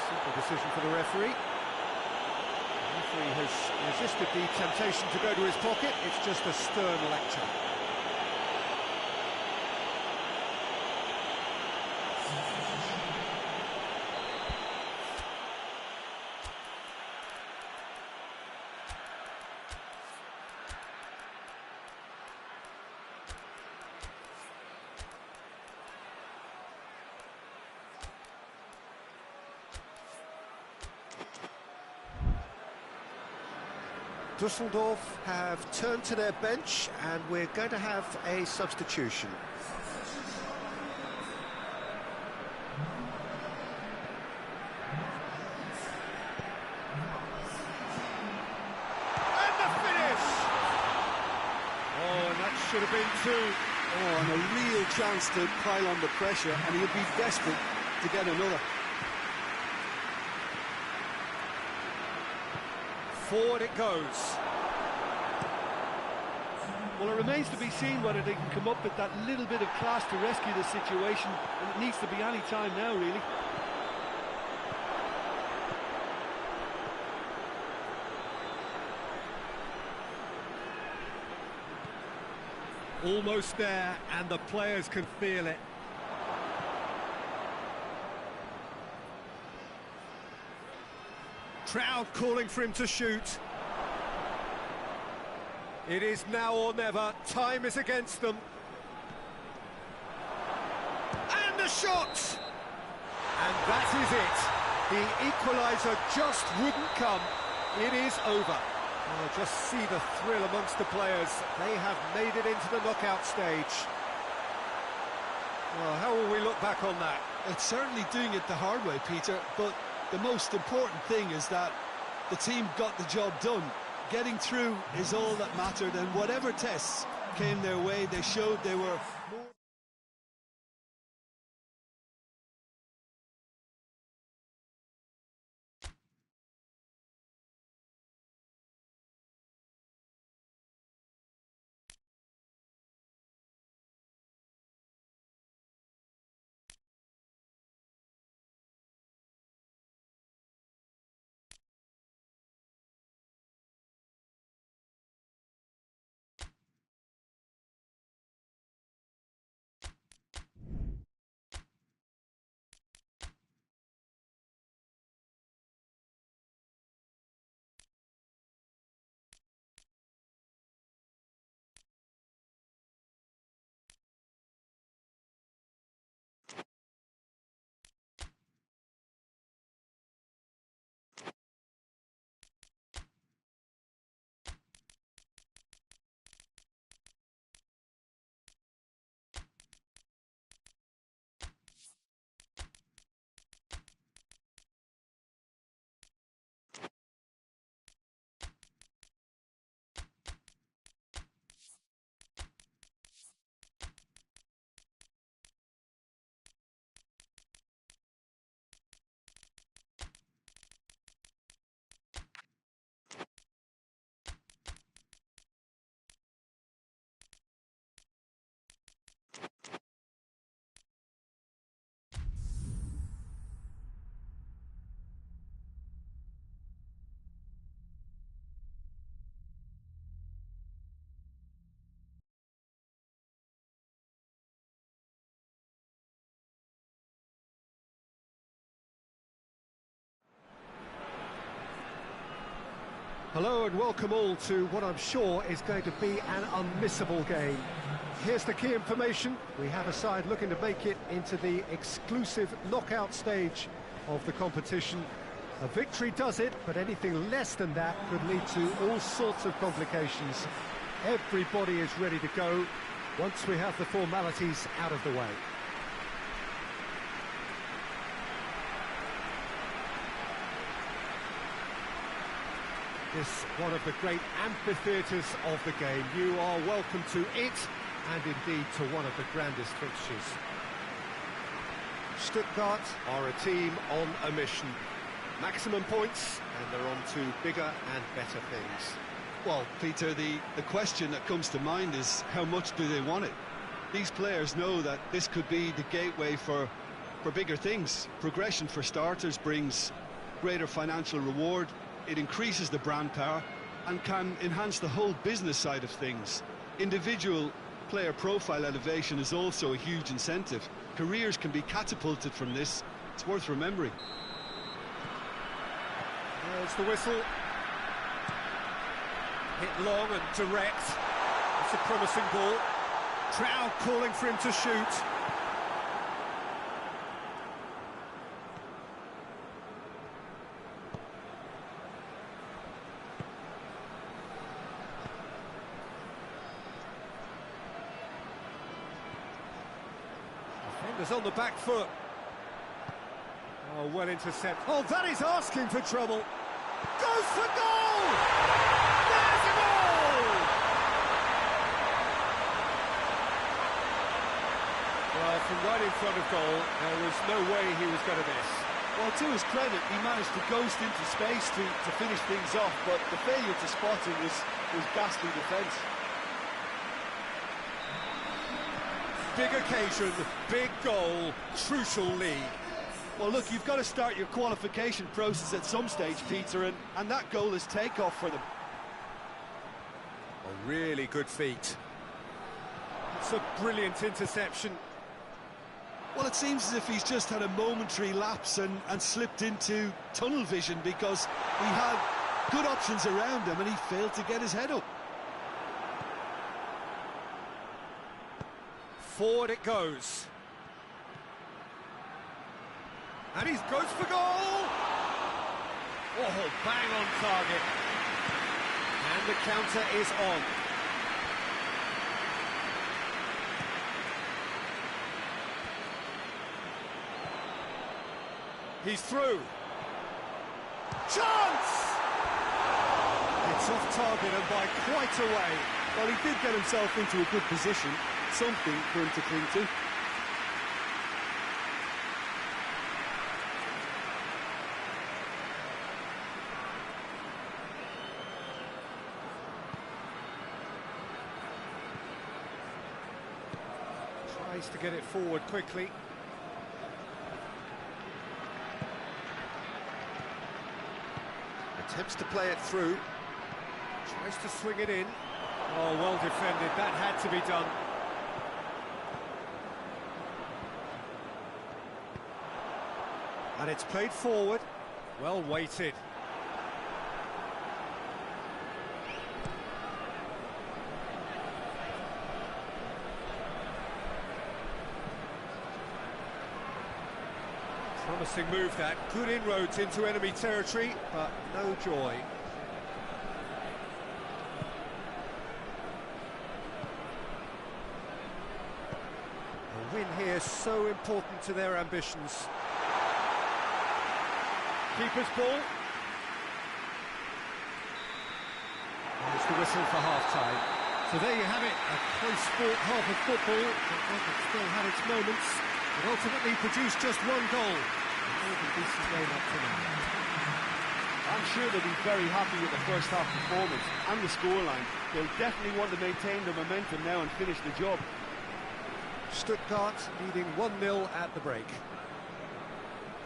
Simple decision for the referee. The referee has resisted the temptation to go to his pocket. It's just a stern lecture. Düsseldorf have turned to their bench and we're going to have a substitution. And the finish! Oh, and that should have been two. Oh, and a real chance to pile on the pressure, and he'll be desperate to get another. Forward it goes. Well, it remains to be seen whether they can come up with that little bit of class to rescue the situation, and it needs to be any time now, really. Almost there, and the players can feel it. Crowd calling for him to shoot. It is now or never. Time is against them. And the shot! And that is it. The equaliser just wouldn't come. It is over. Oh, just see the thrill amongst the players. They have made it into the knockout stage. Well, how will we look back on that? It's certainly doing it the hard way, Peter, but the most important thing is that the team got the job done. Getting through is all that mattered, and whatever tests came their way, they showed they were more Hello and welcome all to what I'm sure is going to be an unmissable game. Here's the key information. We have a side looking to make it into the exclusive knockout stage of the competition. A victory does it, but anything less than that could lead to all sorts of complications. Everybody is ready to go once we have the formalities out of the way. This one of the great amphitheatres of the game. You are welcome to it, and indeed to one of the grandest fixtures. Stuttgart are a team on a mission. Maximum points, and they're on to bigger and better things. Well, Peter, the question that comes to mind is how much do they want it? These players know that this could be the gateway for bigger things. Progression, for starters, brings greater financial reward. It increases the brand power and can enhance the whole business side of things. Individual player profile elevation is also a huge incentive. Careers can be catapulted from this. It's worth remembering. There's the whistle. Hit long and direct. It's a promising ball. Crowd calling for him to shoot. Defenders on the back foot. Oh, well intercepted. Oh, that is asking for trouble. Goes for goal! There's a goal! Well, from right in front of goal, there was no way he was going to miss. Well, to his credit, he managed to ghost into space to finish things off, but the failure to spot him was ghastly defence. Big occasion, big goal, crucial lead. Well, look, you've got to start your qualification process at some stage, Peter, and that goal is takeoff for them. A really good feat. It's a brilliant interception. Well, it seems as if he's just had a momentary lapse and slipped into tunnel vision, because he had good options around him and he failed to get his head up. Forward it goes. And he goes for goal! Oh, bang on target. And the counter is on. He's through. Chance! It's off target and by quite a way. Well, he did get himself into a good position, something for him to cling to. Tries to get it forward quickly. Attempts to play it through. Tries to swing it in. Oh, well defended. That had to be done. And it's played forward. Well weighted. Promising move that. Good inroads into enemy territory, but no joy. A win here so important to their ambitions. Keeper's ball. There's the whistle for half-time. So there you have it, a close-fought half of football, but one that still had its moments. It ultimately produced just one goal. Decent game up to now. I'm sure they'll be very happy with the first half performance and the scoreline. They'll definitely want to maintain the momentum now and finish the job. Stuttgart leading 1-0 at the break.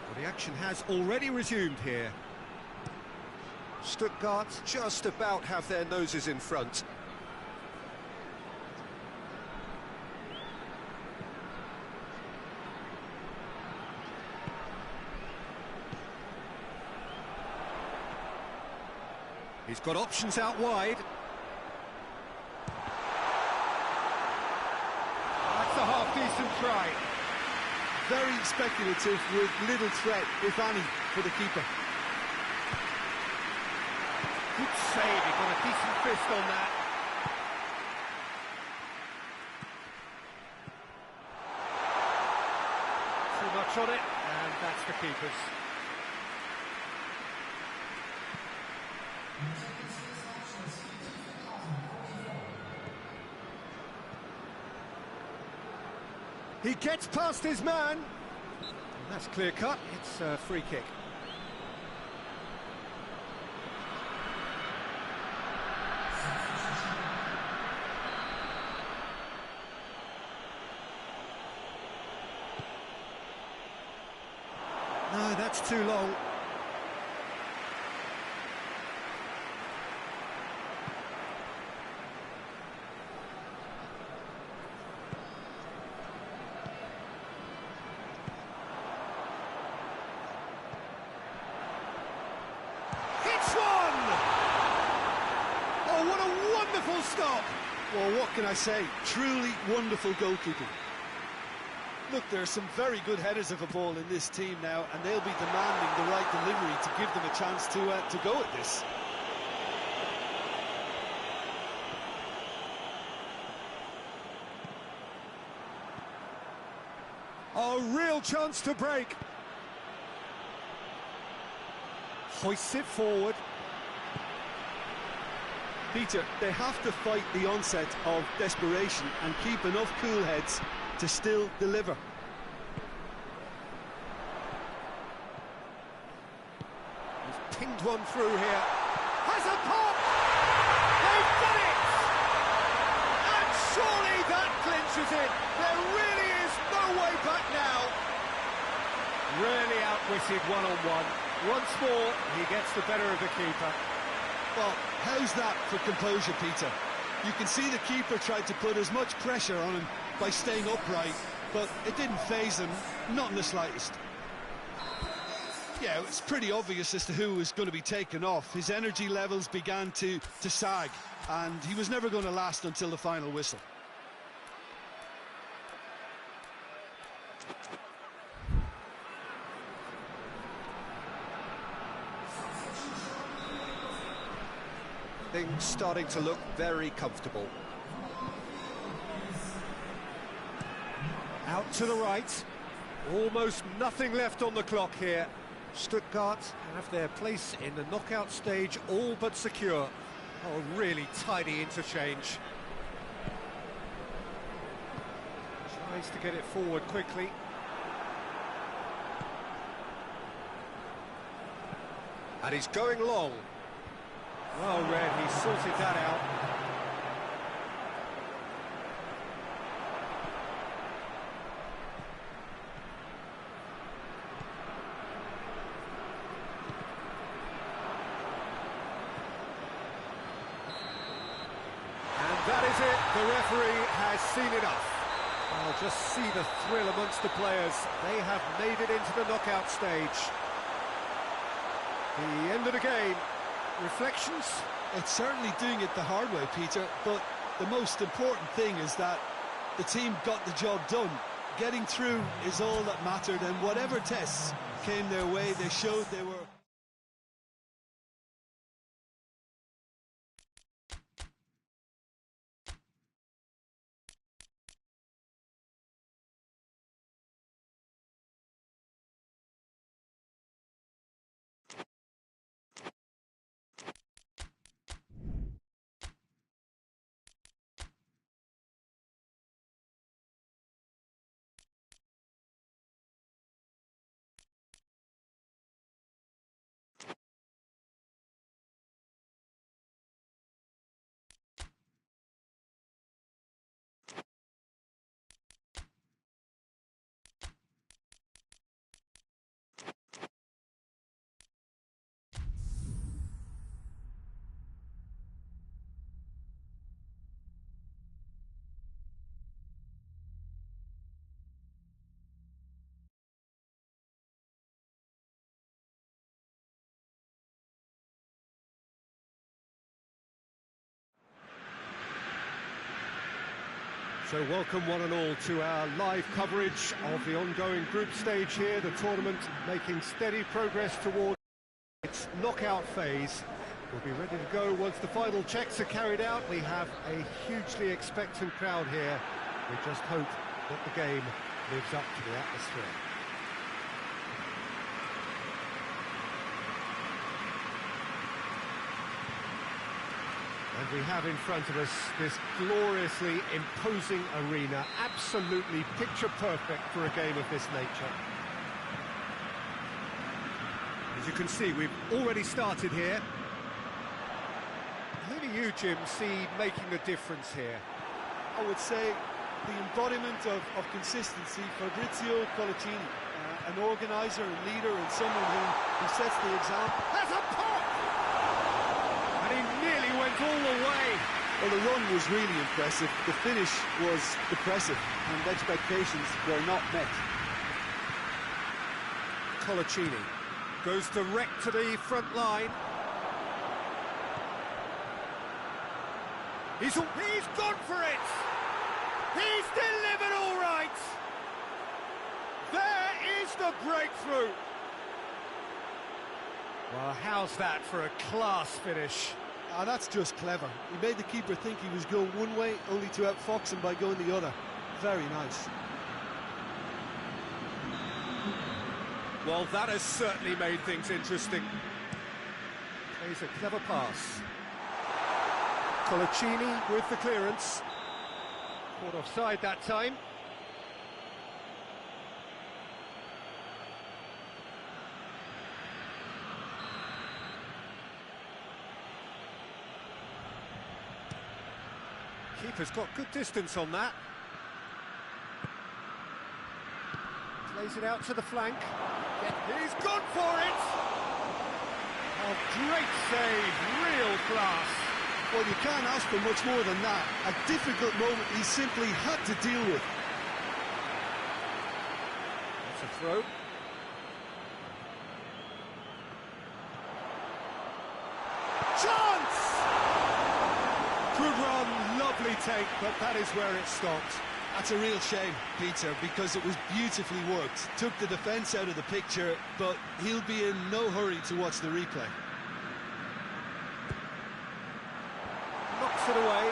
Well, the action has already resumed here. Stuttgart just about have their noses in front. He's got options out wide. That's a half-decent try. Very speculative with little threat, if any, for the keeper. Good save, he got a decent fist on that. Too much on it, and that's the keeper's. He gets past his man. That's clear cut. It's a free kick. No, that's too long. Stop. Well, what can I say? Truly wonderful goalkeeping. Look, there are some very good headers of a ball in this team now, and they'll be demanding the right delivery to give them a chance to go at this. A real chance to break. Hoists it forward. Peter, they have to fight the onset of desperation and keep enough cool heads to still deliver. He's pinged one through here. Has a pop! They've done it! And surely that clinches it. There really is no way back now. Really outwitted one-on-one. Once more, he gets the better of the keeper. Well, how's that for composure, Peter? You can see the keeper tried to put as much pressure on him by staying upright, but it didn't faze him, not in the slightest. Yeah, it's pretty obvious as to who was going to be taken off. His energy levels began to sag, and he was never going to last until the final whistle. Things starting to look very comfortable. Out to the right. Almost nothing left on the clock here. Stuttgart have their place in the knockout stage all but secure. Oh, really tidy interchange. Tries to get it forward quickly. And he's going long. Well read, he sorted that out. And that is it, the referee has seen enough. I'll just see the thrill amongst the players. They have made it into the knockout stage. The end of the game. Reflections? It's certainly doing it the hard way, Peter, but the most important thing is that the team got the job done. Getting through is all that mattered, and whatever tests came their way, they showed they were... So welcome one and all to our live coverage of the ongoing group stage here, the tournament making steady progress towards its knockout phase. We'll be ready to go once the final checks are carried out. We have a hugely expectant crowd here. We just hope that the game lives up to the atmosphere. And we have in front of us this gloriously imposing arena, absolutely picture perfect for a game of this nature. As you can see, we've already started here. Who do you, Jim, see making a difference here? I would say the embodiment of consistency, Fabrizio Colaccini, an organiser and leader and someone who sets the example. There's a pop! And he nearly went all the way. Well, the run was really impressive. The finish was impressive, and expectations were not met. Colaccini goes direct to the front line. He's gone for it! He's delivered all right! There is the breakthrough! Well, how's that for a class finish? That's just clever. He made the keeper think he was going one way, only to outfox him by going the other. Very nice. Well, that has certainly made things interesting. Plays a clever pass. Colaccini with the clearance. Caught offside that time. Keeper's got good distance on that. Plays it out to the flank. He's gone for it! Oh, great save, real class. Well, you can't ask for much more than that. A difficult moment he simply had to deal with. That's a throw. Chance! Good run, lovely take, but that is where it stopped. That's a real shame, Peter, because it was beautifully worked. Took the defence out of the picture, but he'll be in no hurry to watch the replay. Knocks it away.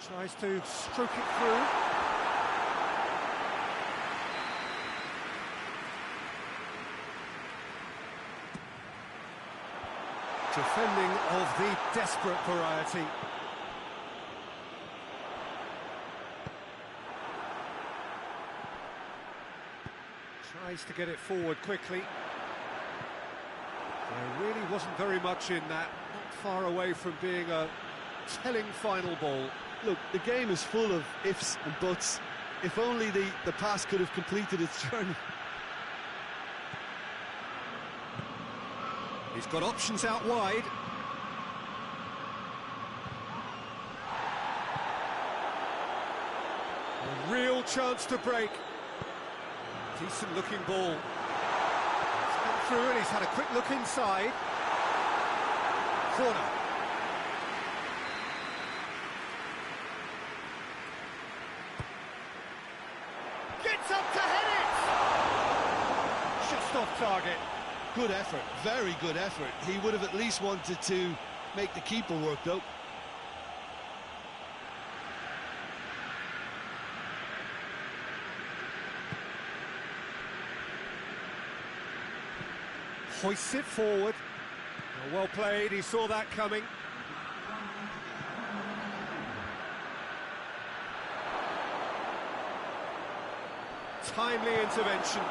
Tries to stroke it through. Defending of the desperate variety. Tries to get it forward quickly. There really wasn't very much in that, not far away from being a telling final ball. Look, the game is full of ifs and buts. If only the pass could have completed its journey. He's got options out wide. A real chance to break. Decent looking ball. He's come through and he's had a quick look inside. Corner. Gets up to head it! Just off target. Good effort, very good effort. He would have at least wanted to make the keeper work, though. Hoists it forward. Well played, he saw that coming. Timely intervention.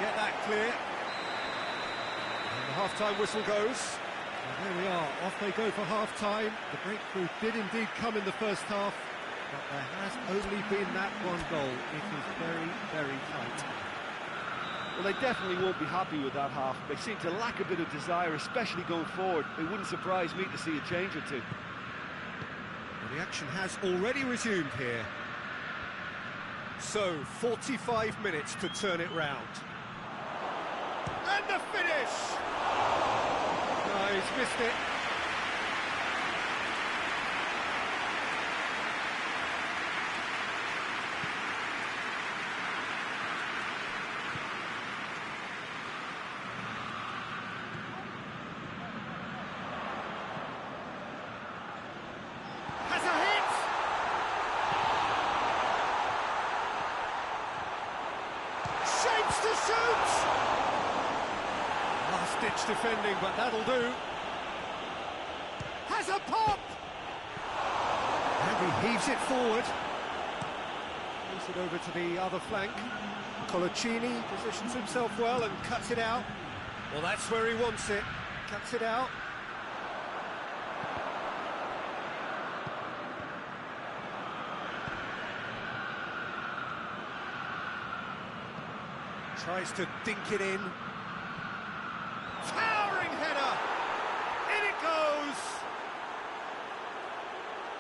Get that clear. And the half-time whistle goes. And there we are, off they go for half-time. The breakthrough did indeed come in the first half, but there has only been that one goal. It is very, very tight. Well, they definitely won't be happy with that half. They seem to lack a bit of desire, especially going forward. It wouldn't surprise me to see a change or two. Well, the action has already resumed here. So, 45 minutes to turn it round. And the finish! No, he's missed it. Has a hit! Shapes to shoot! Last-ditch defending, but that'll do. Has a pop! And he heaves it forward. Moves it over to the other flank. Colaccini positions himself well and cuts it out. Well, that's where he wants it. Cuts it out. Tries to dink it in. Towering header! In it goes!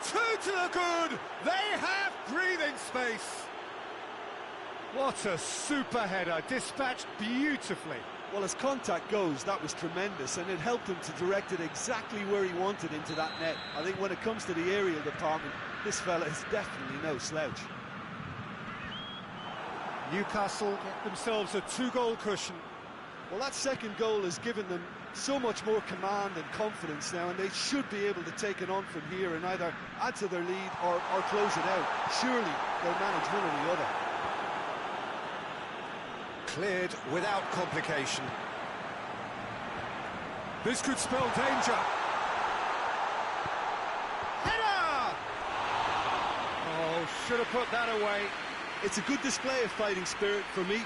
Two to the good! They have breathing space! What a super header, dispatched beautifully. Well, as contact goes, that was tremendous, and it helped him to direct it exactly where he wanted into that net. I think when it comes to the aerial department, this fella is definitely no slouch. Newcastle get themselves a 2-goal cushion. Well, that second goal has given them so much more command and confidence now, and they should be able to take it on from here and either add to their lead or close it out. Surely they'll manage one or the other. Cleared without complication. This could spell danger. Header! Oh, should have put that away. It's a good display of fighting spirit for me.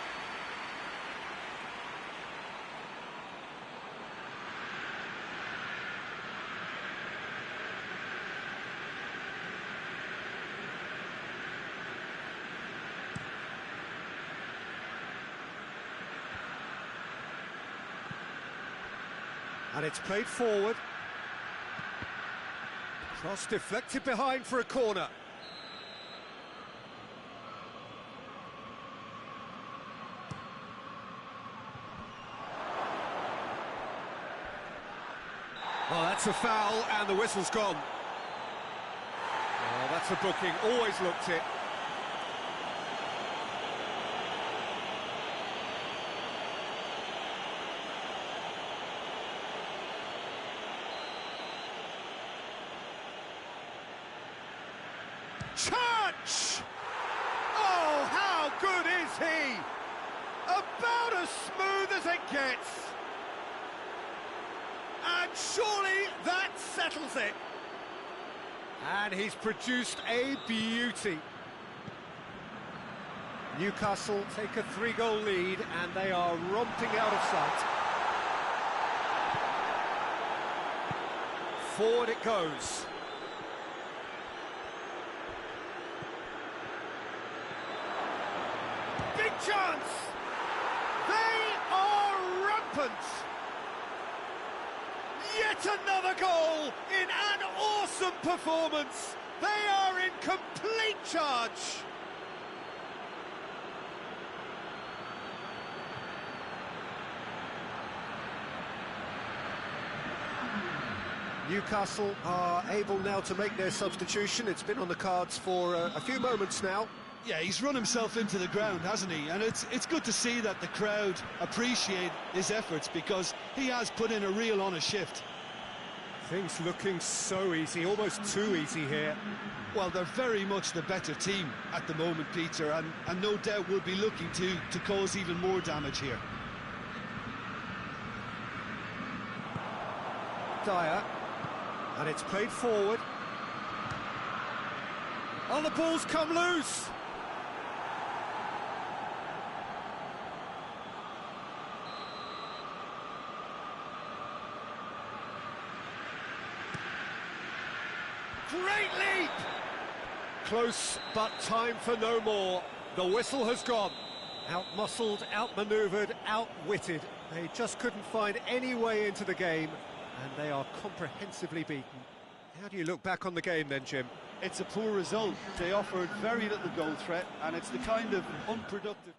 And it's played forward. Cross deflected behind for a corner. Oh, that's a foul, and the whistle's gone. Oh, that's a booking, always looked it. Church! Oh, how good is he? About as smooth as it gets. And surely that settles it. And he's produced a beauty. Newcastle take a 3-goal lead and they are romping out of sight. Forward it goes. Big chance! They are rampant! Yet another goal in an awesome performance. They are in complete charge. Newcastle are able now to make their substitution. It's been on the cards for a few moments now. Yeah, he's run himself into the ground, hasn't he? And it's good to see that the crowd appreciate his efforts because he has put in a real honest shift. Things looking so easy, almost too easy here. Well, they're very much the better team at the moment, Peter, and no doubt will be looking to cause even more damage here. Dyer, and it's played forward. Oh, the ball's come loose. Great leap! Close, but time for no more. The whistle has gone. Out-muscled, out-manoeuvred, outwitted. They just couldn't find any way into the game, and they are comprehensively beaten. How do you look back on the game then, Jim? It's a poor result. They offered very little goal threat, and it's the kind of unproductive...